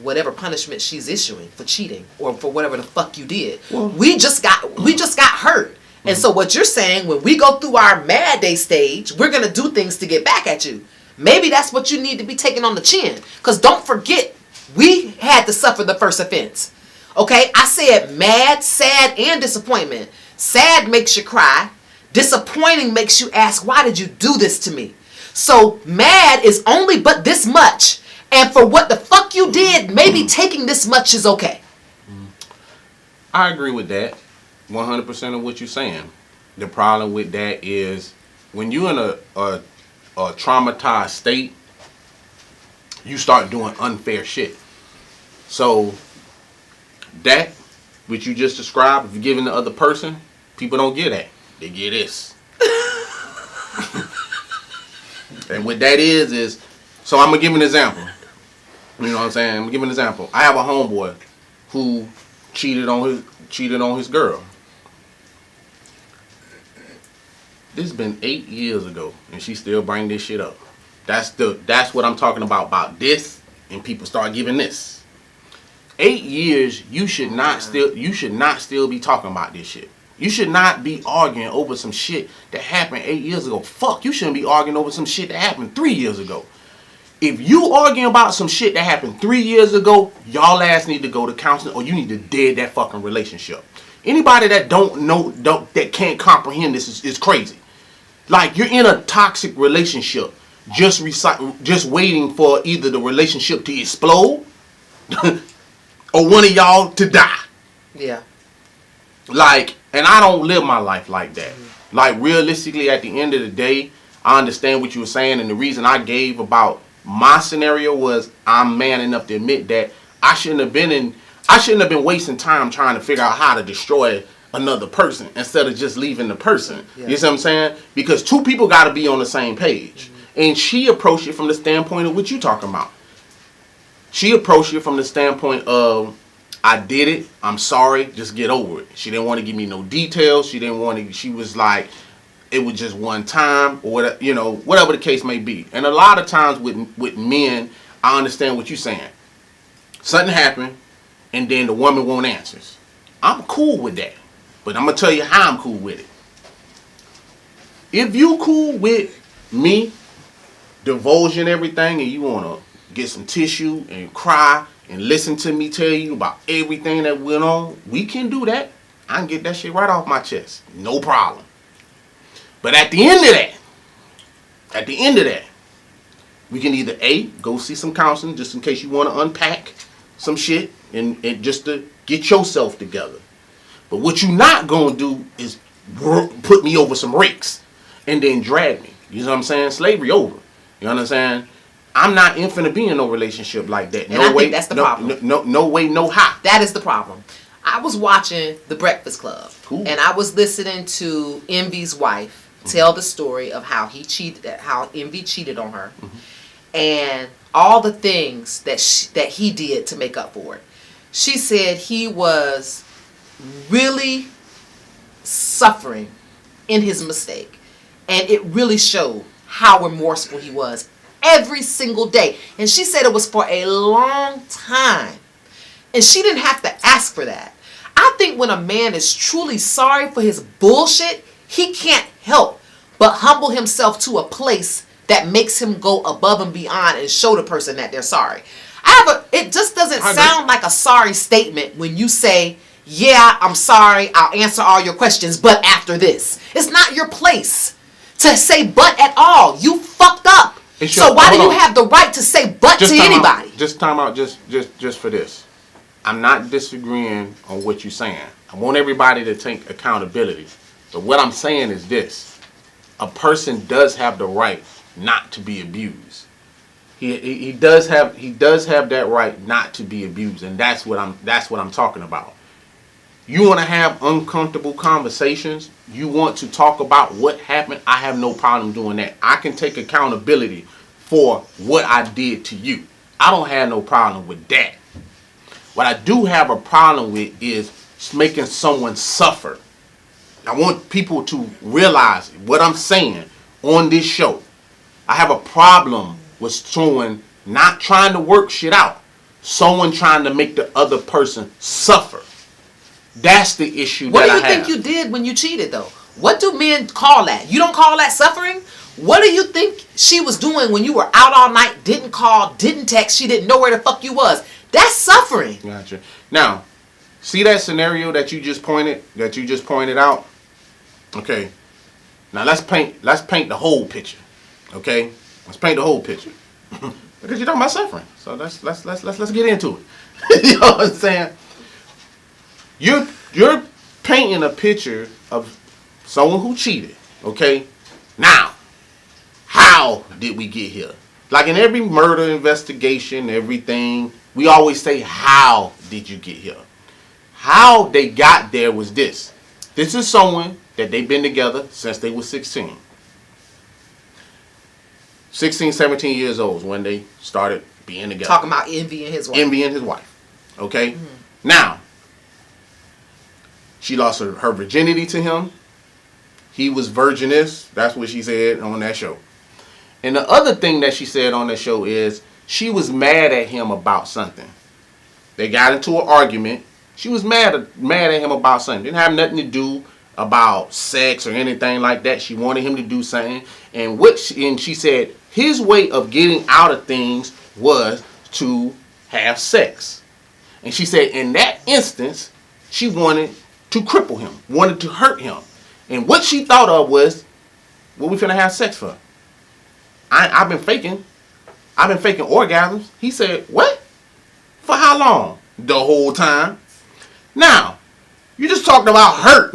Whatever punishment she's issuing for cheating or for whatever the fuck you did. Well, we just got hurt. And so what you're saying, when we go through our mad day stage, we're going to do things to get back at you. Maybe that's what you need to be taking on the chin. Because don't forget, we had to suffer the first offense. Okay? I said mad, sad, and disappointment. Sad makes you cry. Disappointing makes you ask, why did you do this to me? So mad is only but this much. And for what the fuck you did, maybe taking this much is okay. I agree with that. 100% of what you're saying. The problem with that is when you're in a traumatized state, you start doing unfair shit. So that which you just described, if you're giving the other person, people don't get that. They get this. And what that is so I'm gonna give an example. You know what I'm saying? I'm gonna give an example. I have a homeboy who cheated on his girl. This has been 8 years ago, and she still bring this shit up. That's what I'm talking about this, and people start giving this. 8 years, you should not still be talking about this shit. You should not be arguing over some shit that happened 8 years ago. Fuck, you shouldn't be arguing over some shit that happened 3 years ago. If you arguing about some shit that happened 3 years ago, y'all ass need to go to counseling, or you need to dead that fucking relationship. Anybody that that can't comprehend this is crazy. Like, you're in a toxic relationship, just waiting for either the relationship to explode or one of y'all to die. Yeah. Like, and I don't live my life like that. Like, realistically, at the end of the day, I understand what you were saying, and the reason I gave about my scenario was I'm man enough to admit that I shouldn't have been wasting time trying to figure out how to destroy another person instead of just leaving the person. Yeah. You see what I'm saying? Because two people got to be on the same page. And she approached it from the standpoint of what you talking about. She approached it from the standpoint of, I did it. I'm sorry. Just get over it. She didn't want to give me no details. She didn't want to. She was like, it was just one time or whatever, whatever the case may be. And a lot of times with men, I understand what you're saying. Something happened, and then the woman won't answer. I'm cool with that, but I'm gonna tell you how I'm cool with it. If you cool with me divulging everything, and you wanna get some tissue and cry and listen to me tell you about everything that went on, we can do that. I can get that shit right off my chest. No problem. But at the end of that, we can either A, go see some counseling just in case you want to unpack some shit and just to get yourself together. But what you not going to do is put me over some rakes and then drag me. You know what I'm saying? Slavery over. You understand? I'm not finna be in no relationship like that. And I think that's the problem. No way, no how. That is the problem. I was watching The Breakfast Club, Cool. and I was listening to Envy's wife tell the story of how Envy cheated on her, and all the things that he did to make up for it. She said he was really suffering in his mistake, and it really showed how remorseful he was every single day. And she said it was for a long time, and she didn't have to ask for that. I think when a man is truly sorry for his bullshit, he can't help but humble himself to a place that makes him go above and beyond and show the person that they're sorry. It just doesn't sound like a sorry statement when you say, yeah, I'm sorry, I'll answer all your questions, but after this. It's not your place to say but at all. You fucked up. So why do you have the right to say but to anybody? Just time out, just for this. I'm not disagreeing on what you're saying. I want everybody to take accountability. But what I'm saying is this. A person does have the right not to be abused. He does have that right not to be abused, and that's what I'm talking about. You want to have uncomfortable conversations, you want to talk about what happened, I have no problem doing that. I can take accountability for what I did to you. I don't have no problem with that. What I do have a problem with is making someone suffer. I want people to realize what I'm saying on this show. I have a problem with someone not trying to work shit out. Someone trying to make the other person suffer. That's the issue that I have. What do you think you did when you cheated, though? What do men call that? You don't call that suffering? What do you think she was doing when you were out all night, didn't call, didn't text, she didn't know where the fuck you was? That's suffering. Gotcha. Now, see that scenario that you just pointed out? Okay. Now let's paint the whole picture. Okay? Let's paint the whole picture. Because you're talking about suffering. So let's get into it. You know what I'm saying? You're painting a picture of someone who cheated. Okay? Now, how did we get here? Like in every murder investigation, everything, we always say, how did you get here? How they got there was this. This is someone that they've been together since they were 16. 16, 17 years old when they started being together. Talking about Envy and his wife. Envy and his wife. Okay? Mm-hmm. Now, she lost her virginity to him. He was virginous. That's what she said on that show. And the other thing that she said on that show is she was mad at him about something. They got into an argument. She was mad at him about something. Didn't have nothing to do about sex or anything like that. She wanted him to do something. And she said his way of getting out of things was to have sex. And she said in that instance, she wanted to cripple him, wanted to hurt him. And what she thought of was, what we finna have sex for? I've been faking orgasms. He said, what? For how long? The whole time. Now, you just talked about hurt.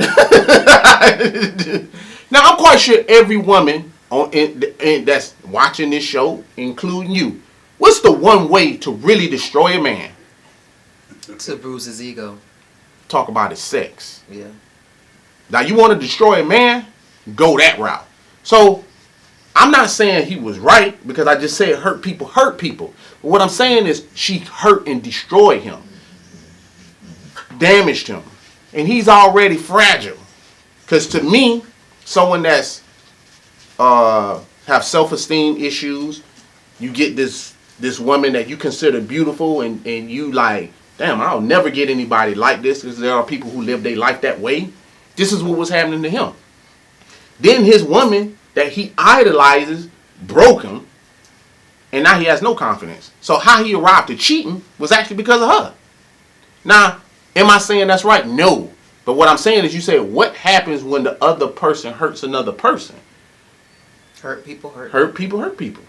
Now, I'm quite sure every woman that's watching this show, including you, what's the one way to really destroy a man? To bruise his ego. Talk about his sex. Yeah. Now, you want to destroy a man? Go that route. So, I'm not saying he was right because I just said hurt people. But what I'm saying is she hurt and destroyed him. damaged him. And he's already fragile. Because to me, someone that's have self-esteem issues, you get this woman that you consider beautiful and you like, damn, I'll never get anybody like this, because there are people who live their life that way. This is what was happening to him. Then his woman that he idolizes broke him, and now he has no confidence. So how he arrived to cheating was actually because of her. Now, am I saying that's right? No. But what I'm saying is, you said, what happens when the other person hurts another person? Hurt people. Hurt people.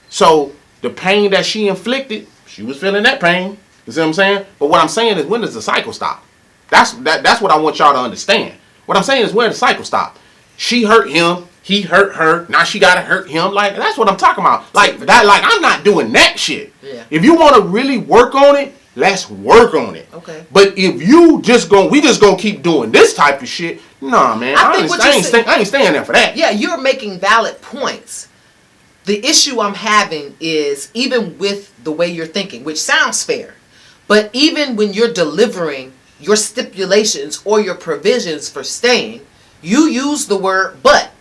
So the pain that she inflicted, she was feeling that pain. You see what I'm saying? But what I'm saying is, when does the cycle stop? That's what I want y'all to understand. What I'm saying is, where the cycle stop. She hurt him. He hurt her. Now she gotta hurt him. Like, that's what I'm talking about. Like that. Like, I'm not doing that shit. Yeah. If you want to really work on it, let's work on it. Okay. But if you just gonna keep doing this type of shit, nah, man. I ain't staying there for that. Yeah, you're making valid points. The issue I'm having is, even with the way you're thinking, which sounds fair, but even when you're delivering your stipulations or your provisions for staying, you use the word but.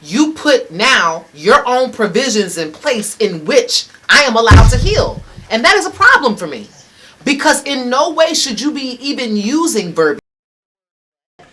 You put now your own provisions in place in which I am allowed to heal. And that is a problem for me. Because in no way should you be even using verb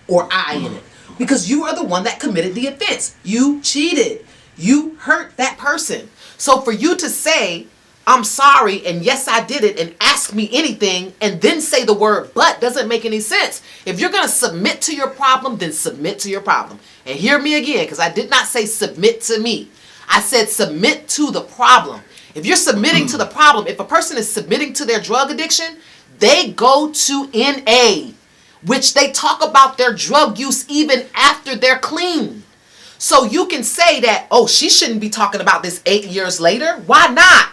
or I in it. Because you are the one that committed the offense. You cheated. You hurt that person. So for you to say, I'm sorry, and yes, I did it, and ask me anything, and then say the word but, doesn't make any sense. If you're going to submit to your problem, then submit to your problem. And hear me again, because I did not say submit to me. I said submit to the problem. If you're submitting to the problem, if a person is submitting to their drug addiction, they go to NA, which they talk about their drug use even after they're clean. So you can say that, oh, she shouldn't be talking about this 8 years later. Why not?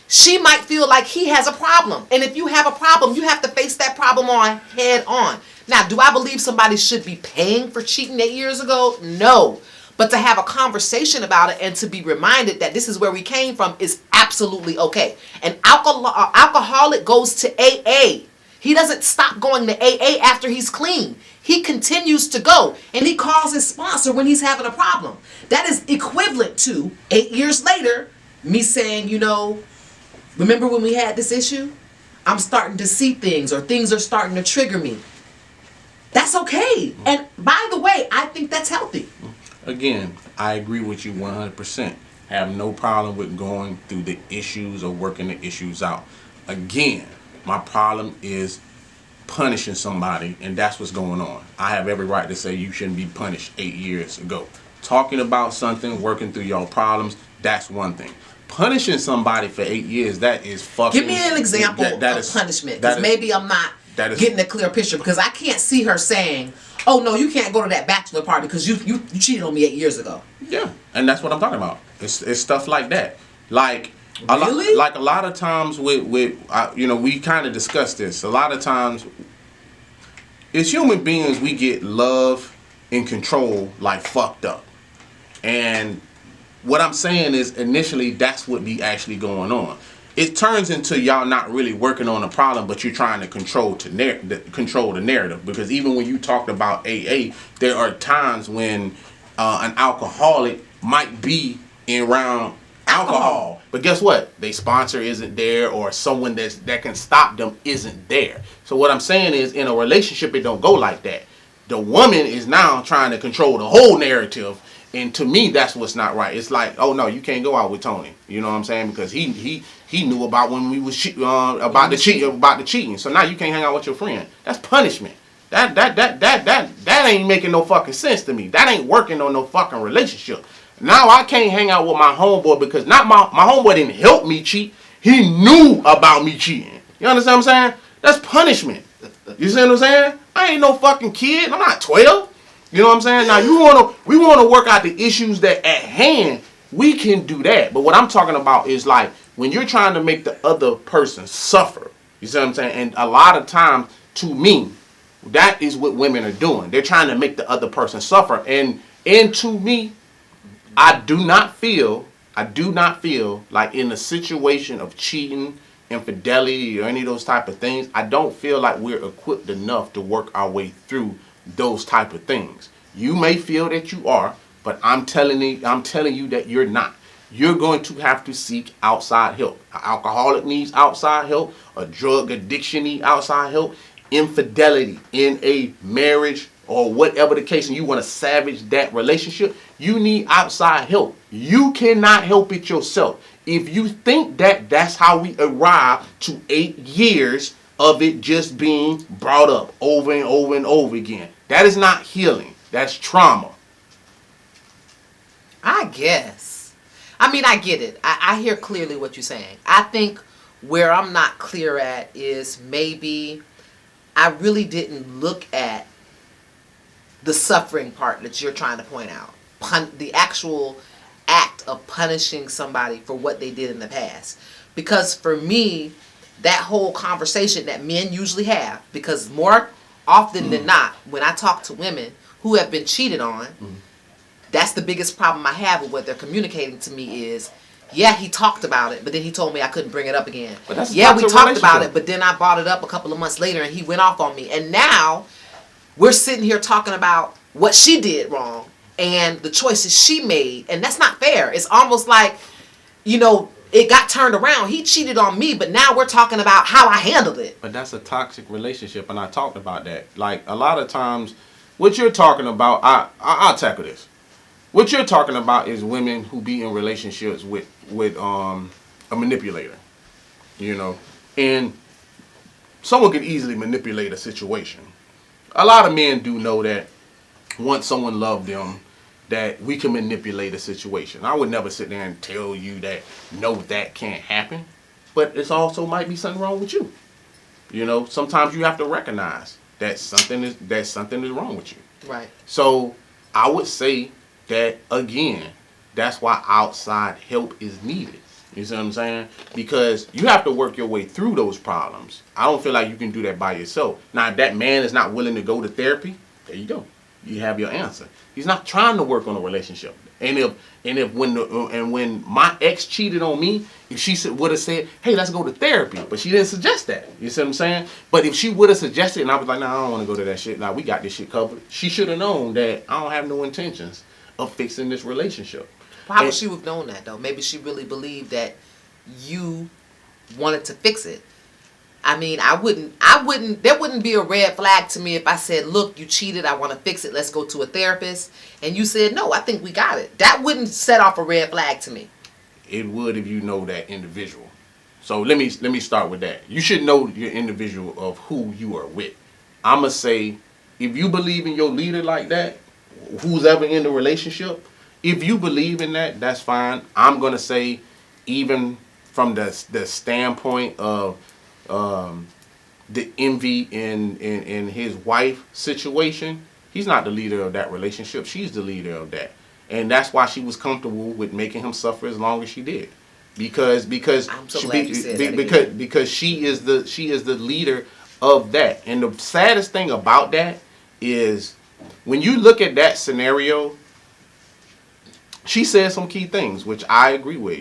She might feel like he has a problem. And if you have a problem, you have to face that problem on head on. Now, do I believe somebody should be paying for cheating 8 years ago? No. But to have a conversation about it and to be reminded that this is where we came from is absolutely okay. An alcoholic goes to AA. He doesn't stop going to AA after he's clean. He continues to go, and he calls his sponsor when he's having a problem. That is equivalent to 8 years later, me saying, you know, remember when we had this issue? I'm starting to see things, or things are starting to trigger me. That's okay. And by the way, I think that's healthy. Again, I agree with you 100%. Have no problem with going through the issues or working the issues out. Again, my problem is punishing somebody, and that's what's going on. I have every right to say you shouldn't be punished 8 years ago. Talking about something, working through your problems, that's one thing. Punishing somebody for 8 years, that is fucking... Give me an example of punishment, because maybe I'm not getting a clear picture, because I can't see her saying, oh no, you can't go to that bachelor party because you cheated on me 8 years ago. Yeah, and that's what I'm talking about. It's stuff like that. Like, really? Like a lot of times with you know, we kind of discussed this. A lot of times, as human beings, we get love and control like fucked up. And what I'm saying is, initially, that's what be actually going on. It turns into y'all not really working on a problem, but you're trying to control the narrative. Because even when you talked about AA, there are times when an alcoholic might be around alcohol, but guess what? Their sponsor isn't there, or someone that can stop them isn't there. So what I'm saying is, in a relationship, it don't go like that. The woman is now trying to control the whole narrative. And to me, that's what's not right. It's like, oh no, you can't go out with Tony. You know what I'm saying? Because he knew about when we was about the cheating. So now you can't hang out with your friend. That's punishment. That ain't making no fucking sense to me. That ain't working on no fucking relationship. Now I can't hang out with my homeboy because not my homeboy didn't help me cheat. He knew about me cheating. You understand what I'm saying? That's punishment. You see what I'm saying? I ain't no fucking kid. I'm not 12. You know what I'm saying? Now we wanna work out the issues that at hand. We can do that. But what I'm talking about is like when you're trying to make the other person suffer. You see what I'm saying? And a lot of times, to me, that is what women are doing. They're trying to make the other person suffer. And to me, I do not feel like in a situation of cheating infidelity or any of those type of things, I don't feel like we're equipped enough to work our way through those type of things. You may feel that you are, but I'm telling you that you're not. You're going to have to seek outside help. An alcoholic needs outside help. A drug addiction needs outside help. Infidelity in a marriage or whatever the case, and you want to savage that relationship, you need outside help. You cannot help it yourself. If you think that that's how we arrive to 8 years of it just being brought up over and over and over again, that is not healing. That's trauma. I guess. I mean, I get it. I hear clearly what you're saying. I think where I'm not clear at is maybe I really didn't look at the suffering part that you're trying to point out. The actual act of punishing somebody for what they did in the past. Because for me, that whole conversation that men usually have, because more often than not, when I talk to women who have been cheated on, that's the biggest problem I have with what they're communicating to me is, yeah, he talked about it, but then he told me I couldn't bring it up again. Yeah, we talked about it, but then I brought it up a couple of months later and he went off on me. And now we're sitting here talking about what she did wrong and the choices she made. And that's not fair. It's almost like, it got turned around. He cheated on me, but now we're talking about how I handled it. But that's a toxic relationship, and I talked about that. Like, a lot of times, what you're talking about, I'll tackle this. What you're talking about is women who be in relationships with a manipulator, and someone could easily manipulate a situation. A lot of men do know that once someone loves them, that we can manipulate a situation. I would never sit there and tell you that no, that can't happen, but it's also might be something wrong with you. Sometimes you have to recognize that something is wrong with you. Right. So I would say that again, that's why outside help is needed. You see what I'm saying? Because you have to work your way through those problems. I don't feel like you can do that by yourself. Now, if that man is not willing to go to therapy, there you go. You have your answer. He's not trying to work on a relationship. And when my ex cheated on me, if she would have said, "Hey, let's go to therapy," but she didn't suggest that. You see what I'm saying? But if she would have suggested, and I was like, "No, I don't want to go to that shit. Now we got this shit covered." She should have known that I don't have no intentions of fixing this relationship. How would she have known that though? Maybe she really believed that you wanted to fix it. I mean, there wouldn't be a red flag to me if I said, "Look, you cheated, I want to fix it, let's go to a therapist." And you said, "No, I think we got it." That wouldn't set off a red flag to me. It would if you know that individual. So let me start with that. You should know your individual of who you are with. I'ma say, if you believe in your leader like that, who's ever in the relationship, if you believe in that, that's fine. I'm gonna say, even from the standpoint of the envy in his wife situation, he's not the leader of that relationship. She's the leader of that, and that's why she was comfortable with making him suffer as long as she did, because I'm so glad you said that because she is the leader of that. And the saddest thing about that is when you look at that scenario, she said some key things which I agree with.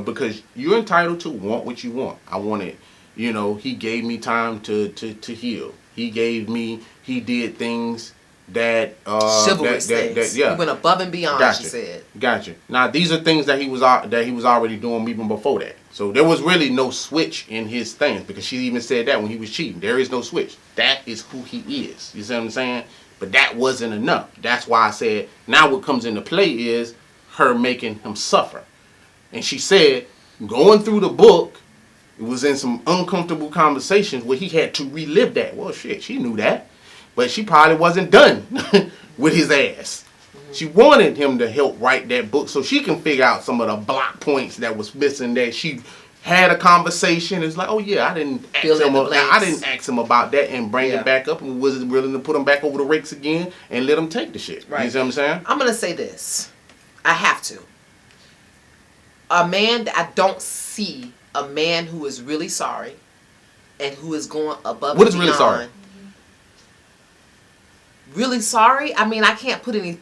Because you're entitled to want what you want. I wanted. He gave me time to heal. He did things that chivalrous things. He went above and beyond. Gotcha. She said. Gotcha. Now these are things that he was already doing even before that. So there was really no switch in his things, because she even said that when he was cheating, there is no switch. That is who he is. You see what I'm saying? But that wasn't enough. That's why I said now what comes into play is her making him suffer. And she said going through the book, it was in some uncomfortable conversations where he had to relive that. Well, shit, she knew that. But she probably wasn't done with his ass. She wanted him to help write that book so she can figure out some of the block points that was missing, that she had a conversation. It's like, oh yeah, I didn't ask him about that and bring it back up, and was willing to put him back over the rakes again and let him take the shit. Right. You see what I'm saying? I'm going to say this. I have to. A man, I don't see a man who is really sorry and who is going above What and is beyond. really sorry? Really sorry? I mean, I can't put any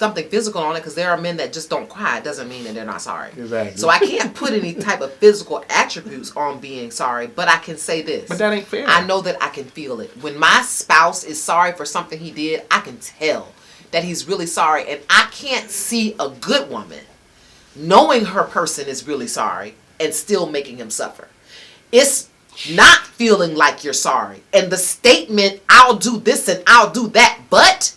something physical on it, because there are men that just don't cry. It doesn't mean that they're not sorry. Exactly. So I can't put any type of physical attributes on being sorry, but I can say this. But that ain't fair. I know that I can feel it. When my spouse is sorry for something he did, I can tell that he's really sorry. And I can't see a good woman knowing her person is really sorry and still making him suffer. It's not feeling like you're sorry. And the statement, I'll do this and I'll do that, but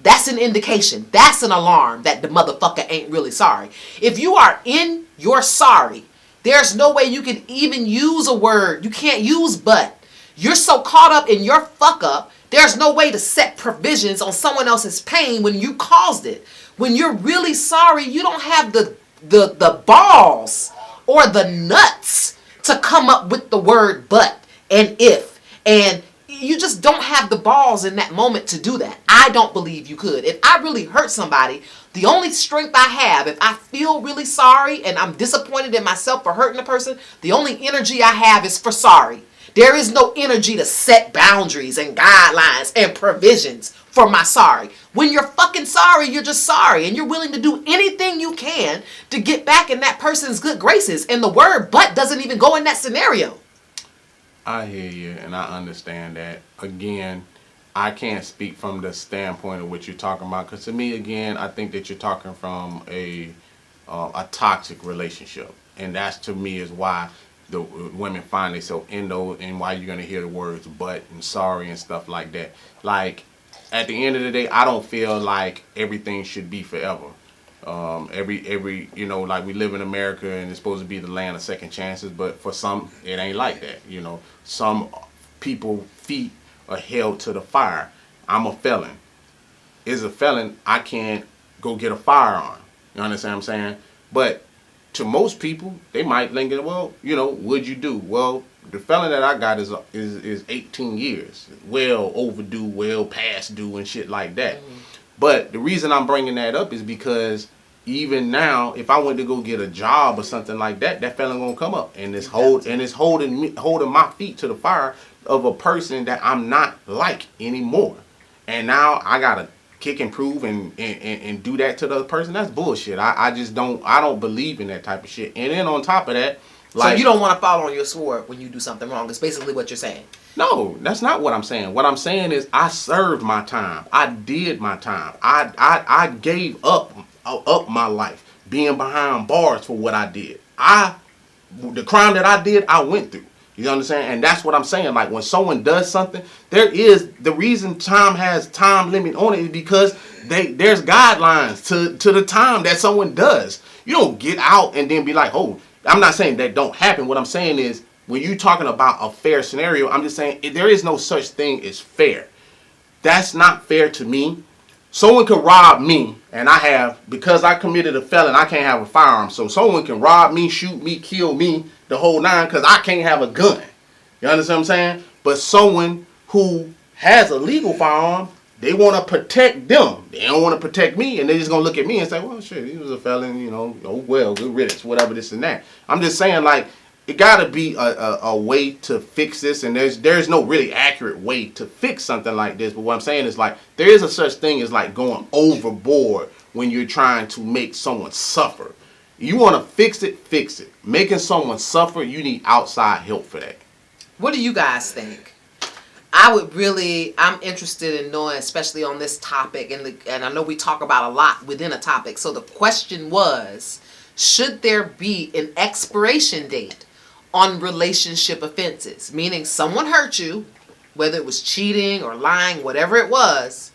that's an indication. That's an alarm that the motherfucker ain't really sorry. If you are in your sorry, there's no way you can even use a word. You can't use but. You're so caught up in your fuck up, there's no way to set provisions on someone else's pain when you caused it. When you're really sorry, you don't have the balls or the nuts to come up with the word but and if. And you just don't have the balls in that moment to do that. I don't believe you could. If I really hurt somebody, the only strength I have, if I feel really sorry and I'm disappointed in myself for hurting a person, the only energy I have is for sorry. There is no energy to set boundaries and guidelines and provisions for my sorry. When you're fucking sorry, you're just sorry. And you're willing to do anything you can to get back in that person's good graces. And the word but doesn't even go in that scenario. I hear you, and I understand that. Again, I can't speak from the standpoint of what you're talking about. Because to me, again, I think that you're talking from a toxic relationship. And that's, to me, is why the women find themselves in those, and why you're going to hear the words but and sorry and stuff like that. Like, at the end of the day, I don't feel like everything should be forever. Every you know, like, we live in America and it's supposed to be the land of second chances, but for some it ain't like that. You know, some people feet are held to the fire. I'm a felon. As a felon, I can't go get a firearm. You understand what I'm saying? But to most people, they might linger. Well, you know, what'd you do? Well, the felon that I got is 18 years, well overdue, well past due, and shit like that. But the reason I'm bringing that up is because even now, if I went to go get a job or something like that, that felon gonna come up and it's holding my feet to the fire of a person that I'm not like anymore. And now I gotta kick and prove and do that to the other person. That's bullshit. I just don't believe in that type of shit. And then on top of that, like, so you don't want to fall on your sword when you do something wrong. It's basically what you're saying. No, that's not what I'm saying. What I'm saying is I served my time. I did my time. I gave up my life being behind bars for what I did. The crime that I did, I went through. You understand? And that's what I'm saying. Like, when someone does something, the reason time has time limit on it is because there's guidelines to the time that someone does. You don't get out and then be like, oh, I'm not saying that don't happen. What I'm saying is, when you're talking about a fair scenario, I'm just saying there is no such thing as fair. That's not fair to me. Someone could rob me, and because I committed a felon, I can't have a firearm. So someone can rob me, shoot me, kill me, the whole nine, because I can't have a gun. You understand what I'm saying? But someone who has a legal firearm, they want to protect them. They don't want to protect me, and they're just going to look at me and say, well, shit, he was a felon, you know, oh, well, good riddance, whatever, this and that. I'm just saying, like, it got to be a way to fix this, and there's no really accurate way to fix something like this. But what I'm saying is, like, there is a such thing as, like, going overboard when you're trying to make someone suffer. You want to fix it, fix it. Making someone suffer, you need outside help for that. What do you guys think? I'm interested in knowing, especially on this topic, and I know we talk about a lot within a topic. So the question was, should there be an expiration date on relationship offenses? Meaning someone hurt you, whether it was cheating or lying, whatever it was.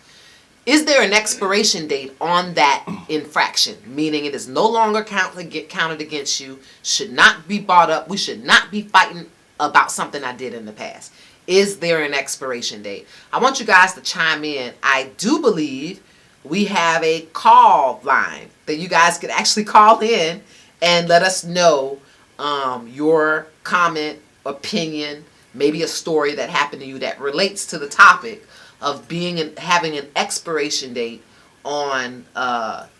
Is there an expiration date on that infraction? Meaning it is no longer counted against you, should not be brought up. We should not be fighting about something I did in the past. Is there an expiration date? I want you guys to chime in. I do believe we have a call line that you guys could actually call in and let us know your comment, opinion, maybe a story that happened to you that relates to the topic of having an expiration date on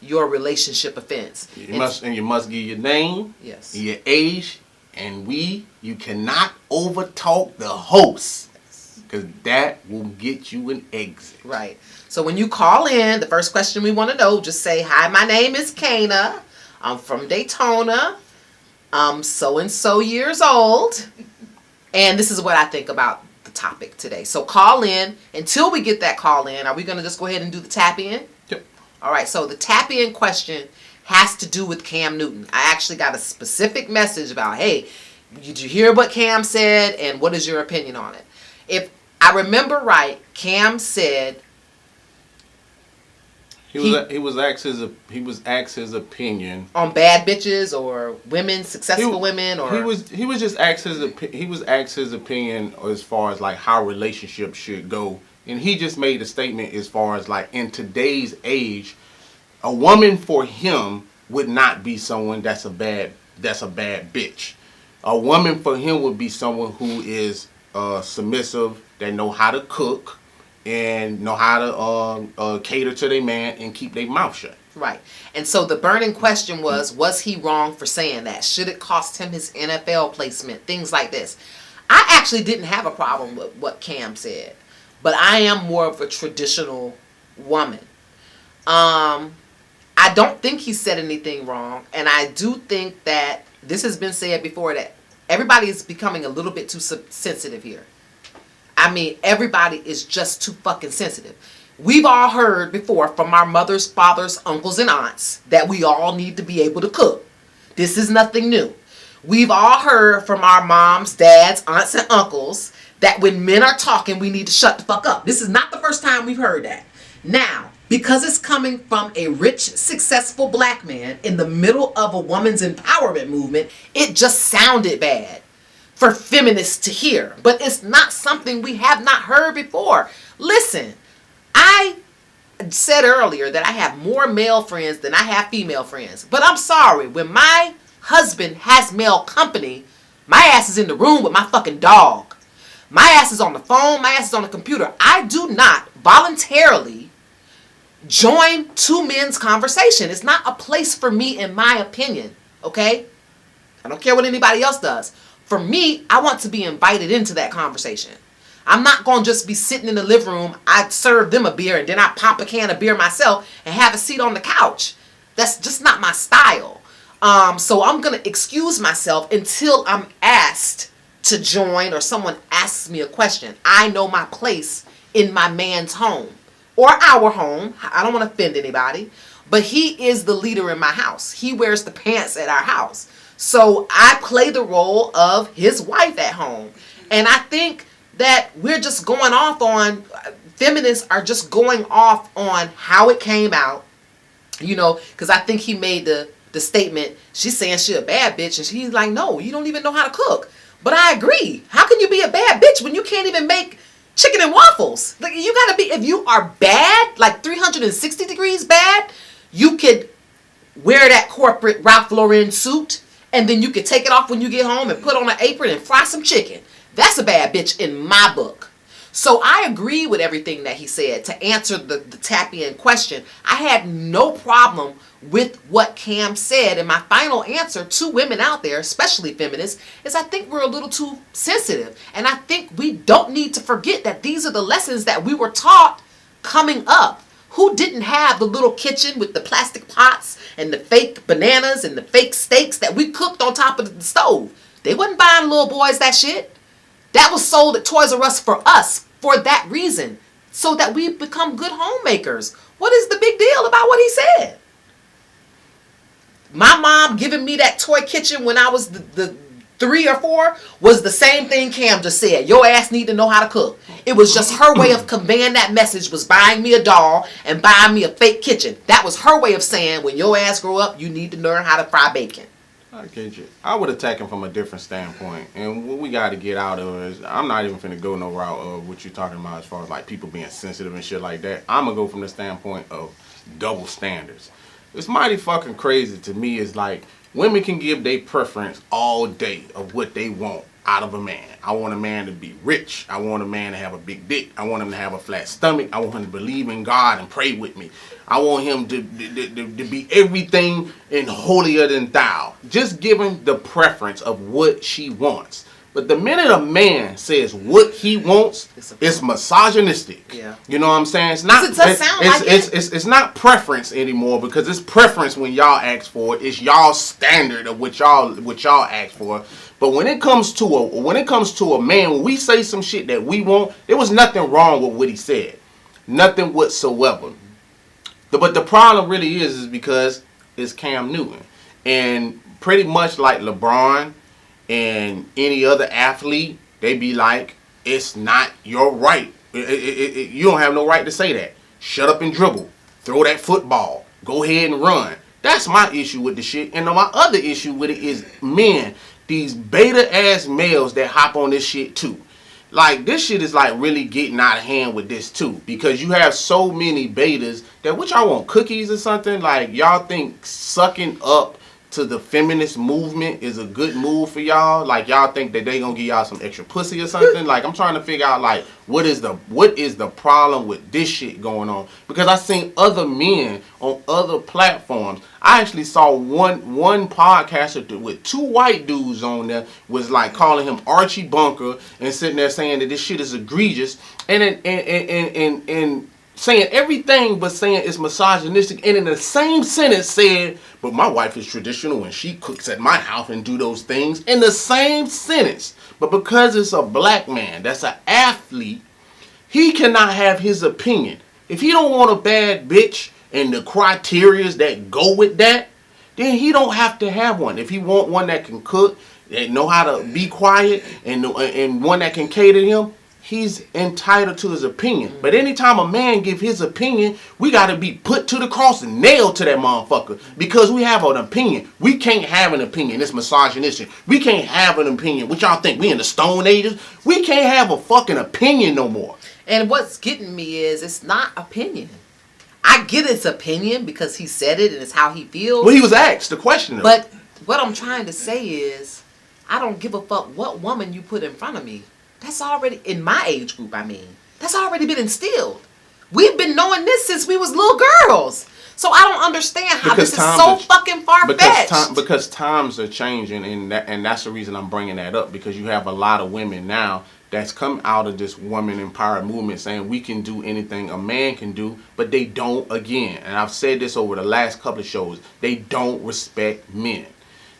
your relationship offense. You must give your name, yes, your age, and you cannot overtalk the host. because that will get you an exit. Right. So when you call in, the first question we want to know, just say, hi, my name is Kana. I'm from Daytona. I'm so-and-so years old. And this is what I think about the topic today. So call in. Until we get that call in, are we going to just go ahead and do the tap in? Yep. All right. So the tap in question has to do with Cam Newton. I actually got a specific message about, hey, did you hear what Cam said? And what is your opinion on it? If I remember right, Cam said, He was asked his opinion on bad bitches or women, successful women, or he was just asked his opinion as far as like how relationships should go, and he just made a statement as far as like in today's age, a woman for him would not be someone that's a bad bitch. A woman for him would be someone who is submissive, that know how to cook, and know how to cater to their man and keep their mouth shut. Right. And so the burning question was he wrong for saying that? Should it cost him his NFL placement? Things like this. I actually didn't have a problem with what Cam said, but I am more of a traditional woman. I don't think he said anything wrong, and I do think that this has been said before, that everybody is becoming a little bit too sensitive here. I mean, everybody is just too fucking sensitive. We've all heard before from our mothers, fathers, uncles, and aunts that we all need to be able to cook. This is nothing new. We've all heard from our moms, dads, aunts, and uncles that when men are talking, we need to shut the fuck up. This is not the first time we've heard that. Now, because it's coming from a rich, successful black man in the middle of a woman's empowerment movement, it just sounded bad for feminists to hear. But it's not something we have not heard before. Listen, I said earlier that I have more male friends than I have female friends. But I'm sorry, when my husband has male company, my ass is in the room with my fucking dog. My ass is on the phone, my ass is on the computer. I do not voluntarily join two men's conversation. It's not a place for me, in my opinion. Okay? I don't care what anybody else does. For me, I want to be invited into that conversation. I'm not going to just be sitting in the living room. I serve them a beer and then I pop a can of beer myself and have a seat on the couch. That's just not my style. So I'm going to excuse myself until I'm asked to join or someone asks me a question. I know my place in my man's home or our home. I don't want to offend anybody, but he is the leader in my house. He wears the pants at our house. So I play the role of his wife at home. And I think that we're just going off on, feminists are just going off on how it came out, you know, because I think he made the statement, she's saying she a bad bitch, and she's like, no, you don't even know how to cook. But I agree. How can you be a bad bitch when you can't even make chicken and waffles? Like, you gotta be, if you are bad, like 360 degrees bad, you could wear that corporate Ralph Lauren suit, and then you could take it off when you get home and put on an apron and fry some chicken. That's a bad bitch in my book. So I agree with everything that he said. To answer the tap-in question, I had no problem with what Cam said. And my final answer to women out there, especially feminists, is I think we're a little too sensitive. And I think we don't need to forget that these are the lessons that we were taught coming up. Who didn't have the little kitchen with the plastic pots and the fake bananas and the fake steaks that we cooked on top of the stove? They wasn't buying little boys that shit. That was sold at Toys R Us for us for that reason, so that we become good homemakers. What is the big deal about what he said? My mom giving me that toy kitchen when I was the 3 or 4 was the same thing Cam just said. Your ass need to know how to cook. It was just her way of conveying that message, was buying me a doll and buying me a fake kitchen. That was her way of saying, when your ass grow up, you need to learn how to fry bacon. I get you. I would attack him from a different standpoint. And what we got to get out of is, I'm not even finna go no route of what you're talking about as far as like people being sensitive and shit like that. I'm going to go from the standpoint of double standards. It's mighty fucking crazy to me is like, women can give their preference all day of what they want out of a man. I want a man to be rich. I want a man to have a big dick. I want him to have a flat stomach. I want him to believe in God and pray with me. I want him to be everything and holier than thou. Just giving the preference of what she wants. But the minute a man says what he wants, it's misogynistic. Yeah. You know what I'm saying? It's not. It's not preference anymore, because it's preference when y'all ask for it. It's y'all standard of what y'all ask for. But when it comes to a man, when we say some shit that we want, there was nothing wrong with what he said, nothing whatsoever. But the problem really is because it's Cam Newton, and pretty much like LeBron and any other athlete, they be like, it's not your right. You don't have no right to say that. Shut up and dribble. Throw that football. Go ahead and run. That's my issue with the shit. And my other issue with it is men, these beta ass males that hop on this shit too. Like, this shit is like really getting out of hand with this too, because you have so many betas that, what y'all want, cookies or something? Like, y'all think sucking up to the feminist movement is a good move for y'all? Like, y'all think that they gonna give y'all some extra pussy or something? Like, I'm trying to figure out, like, what is the problem with this shit going on? Because I seen other men on other platforms. I actually saw one podcaster with 2 white dudes on there was like calling him Archie Bunker and sitting there saying that this shit is egregious, and saying everything but saying it's misogynistic, and in the same sentence said, but my wife is traditional and she cooks at my house and do those things, in the same sentence. But because it's a black man that's an athlete, he cannot have his opinion. If he don't want a bad bitch and the criterias that go with that, then he don't have to have one. If he want one that can cook, that know how to be quiet, and one that can cater to him, he's entitled to his opinion. But anytime a man give his opinion, we got to be put to the cross and nailed to that motherfucker, because we have an opinion. We can't have an opinion. It's misogynistic. We can't have an opinion. What y'all think? We in the Stone Ages? We can't have a fucking opinion no more. And what's getting me is, it's not opinion. I get his opinion because he said it and it's how he feels. Well, he was asked the question. But what I'm trying to say is, I don't give a fuck what woman you put in front of me. That's already, in my age group, that's already been instilled. We've been knowing this since we was little girls. So I don't understand how this is so fucking far-fetched. Because times are changing, and that's the reason I'm bringing that up, because you have a lot of women now that's come out of this woman empowered movement saying we can do anything a man can do, but they don't, again, and I've said this over the last couple of shows, they don't respect men.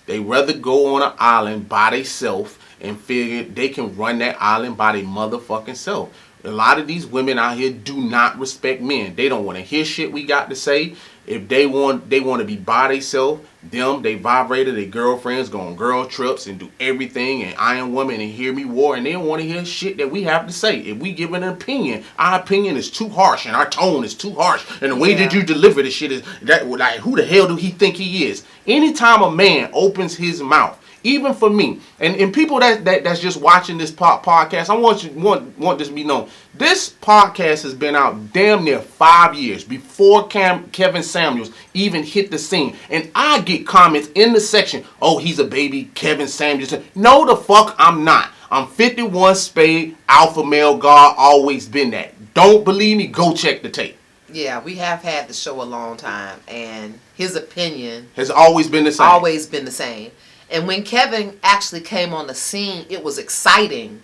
They rather go on an island by themselves and figure they can run that island by their motherfucking self. A lot of these women out here do not respect men. They don't want to hear shit we got to say. If they want to be by themselves, they vibrator, their girlfriends go on girl trips and do everything and Iron Woman and Hear Me War, and they don't want to hear shit that we have to say. If we give an opinion, our opinion is too harsh and our tone is too harsh, and the way that you deliver the shit is that, like, who the hell do he think he is? Anytime a man opens his mouth, even for me, and people that's just watching this podcast, I want this to be known. This podcast has been out damn near 5 years before Kevin Samuels even hit the scene, and I get comments in the section, oh, he's a baby Kevin Samuels. No, the fuck I'm not. I'm 51 spade, alpha male guard, always been that. Don't believe me? Go check the tape. Yeah, we have had the show a long time, and his opinion has always been the same. And when Kevin actually came on the scene, it was exciting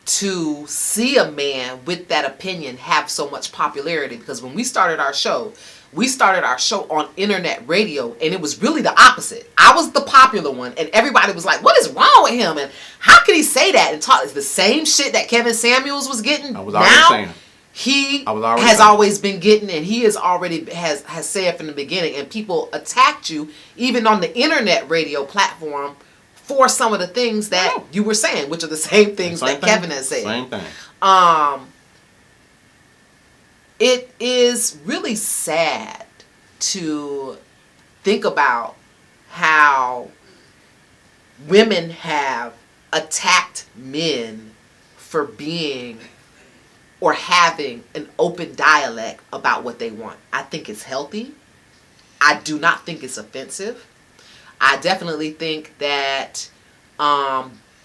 to see a man with that opinion have so much popularity. Because when we started our show on internet radio, and it was really the opposite. I was the popular one, and everybody was like, what is wrong with him? And how could he say that? And talk the same shit that Kevin Samuels was getting. I was already saying. He has always been getting, and he has already has said from the beginning, and people attacked you even on the internet radio platform for some of the things that you were saying, which are the same things that Kevin has said. Same thing. It is really sad to think about how women have attacked men for being or having an open dialect about what they want. I think it's healthy. I do not think it's offensive. I definitely think that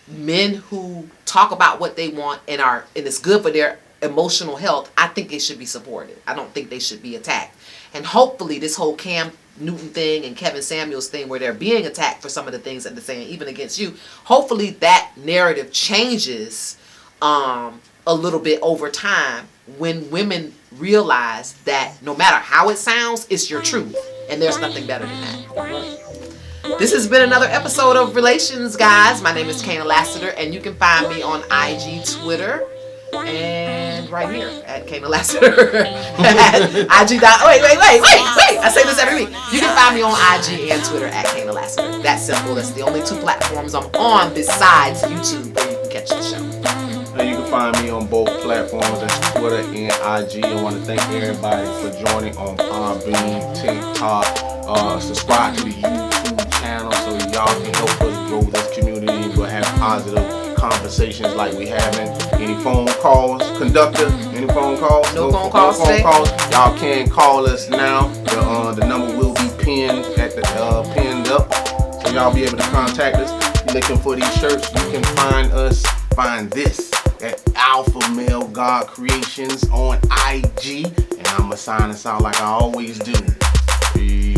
men who talk about what they want and it's good for their emotional health, I think it should be supported. I don't think they should be attacked. And hopefully this whole Cam Newton thing and Kevin Samuels thing where they're being attacked for some of the things that they're saying, even against you, hopefully that narrative changes a little bit over time when women realize that no matter how it sounds, it's your truth. And there's nothing better than that. This has been another episode of Relations, guys. My name is Kana Lassiter, and you can find me on IG, Twitter, and right here at Kana Lassiter. At IG. Wait. I say this every week. You can find me on IG and Twitter at Kana Lassiter. That's simple. That's the only 2 platforms I'm on besides YouTube where you can catch the show. And you can find me on both platforms, that's Twitter and IG. I want to thank everybody for joining on Podbean, TikTok. Subscribe to the YouTube channel so y'all can help us grow this community. We'll have positive conversations like we having. Any phone calls, conductor? Any phone calls? No phone calls today. Y'all can call us now. The number will be pinned pinned up, so y'all be able to contact us. You're looking for these shirts, you can find this at Alpha Male God Creations on IG, and I'ma sign us out like I always do. Peace.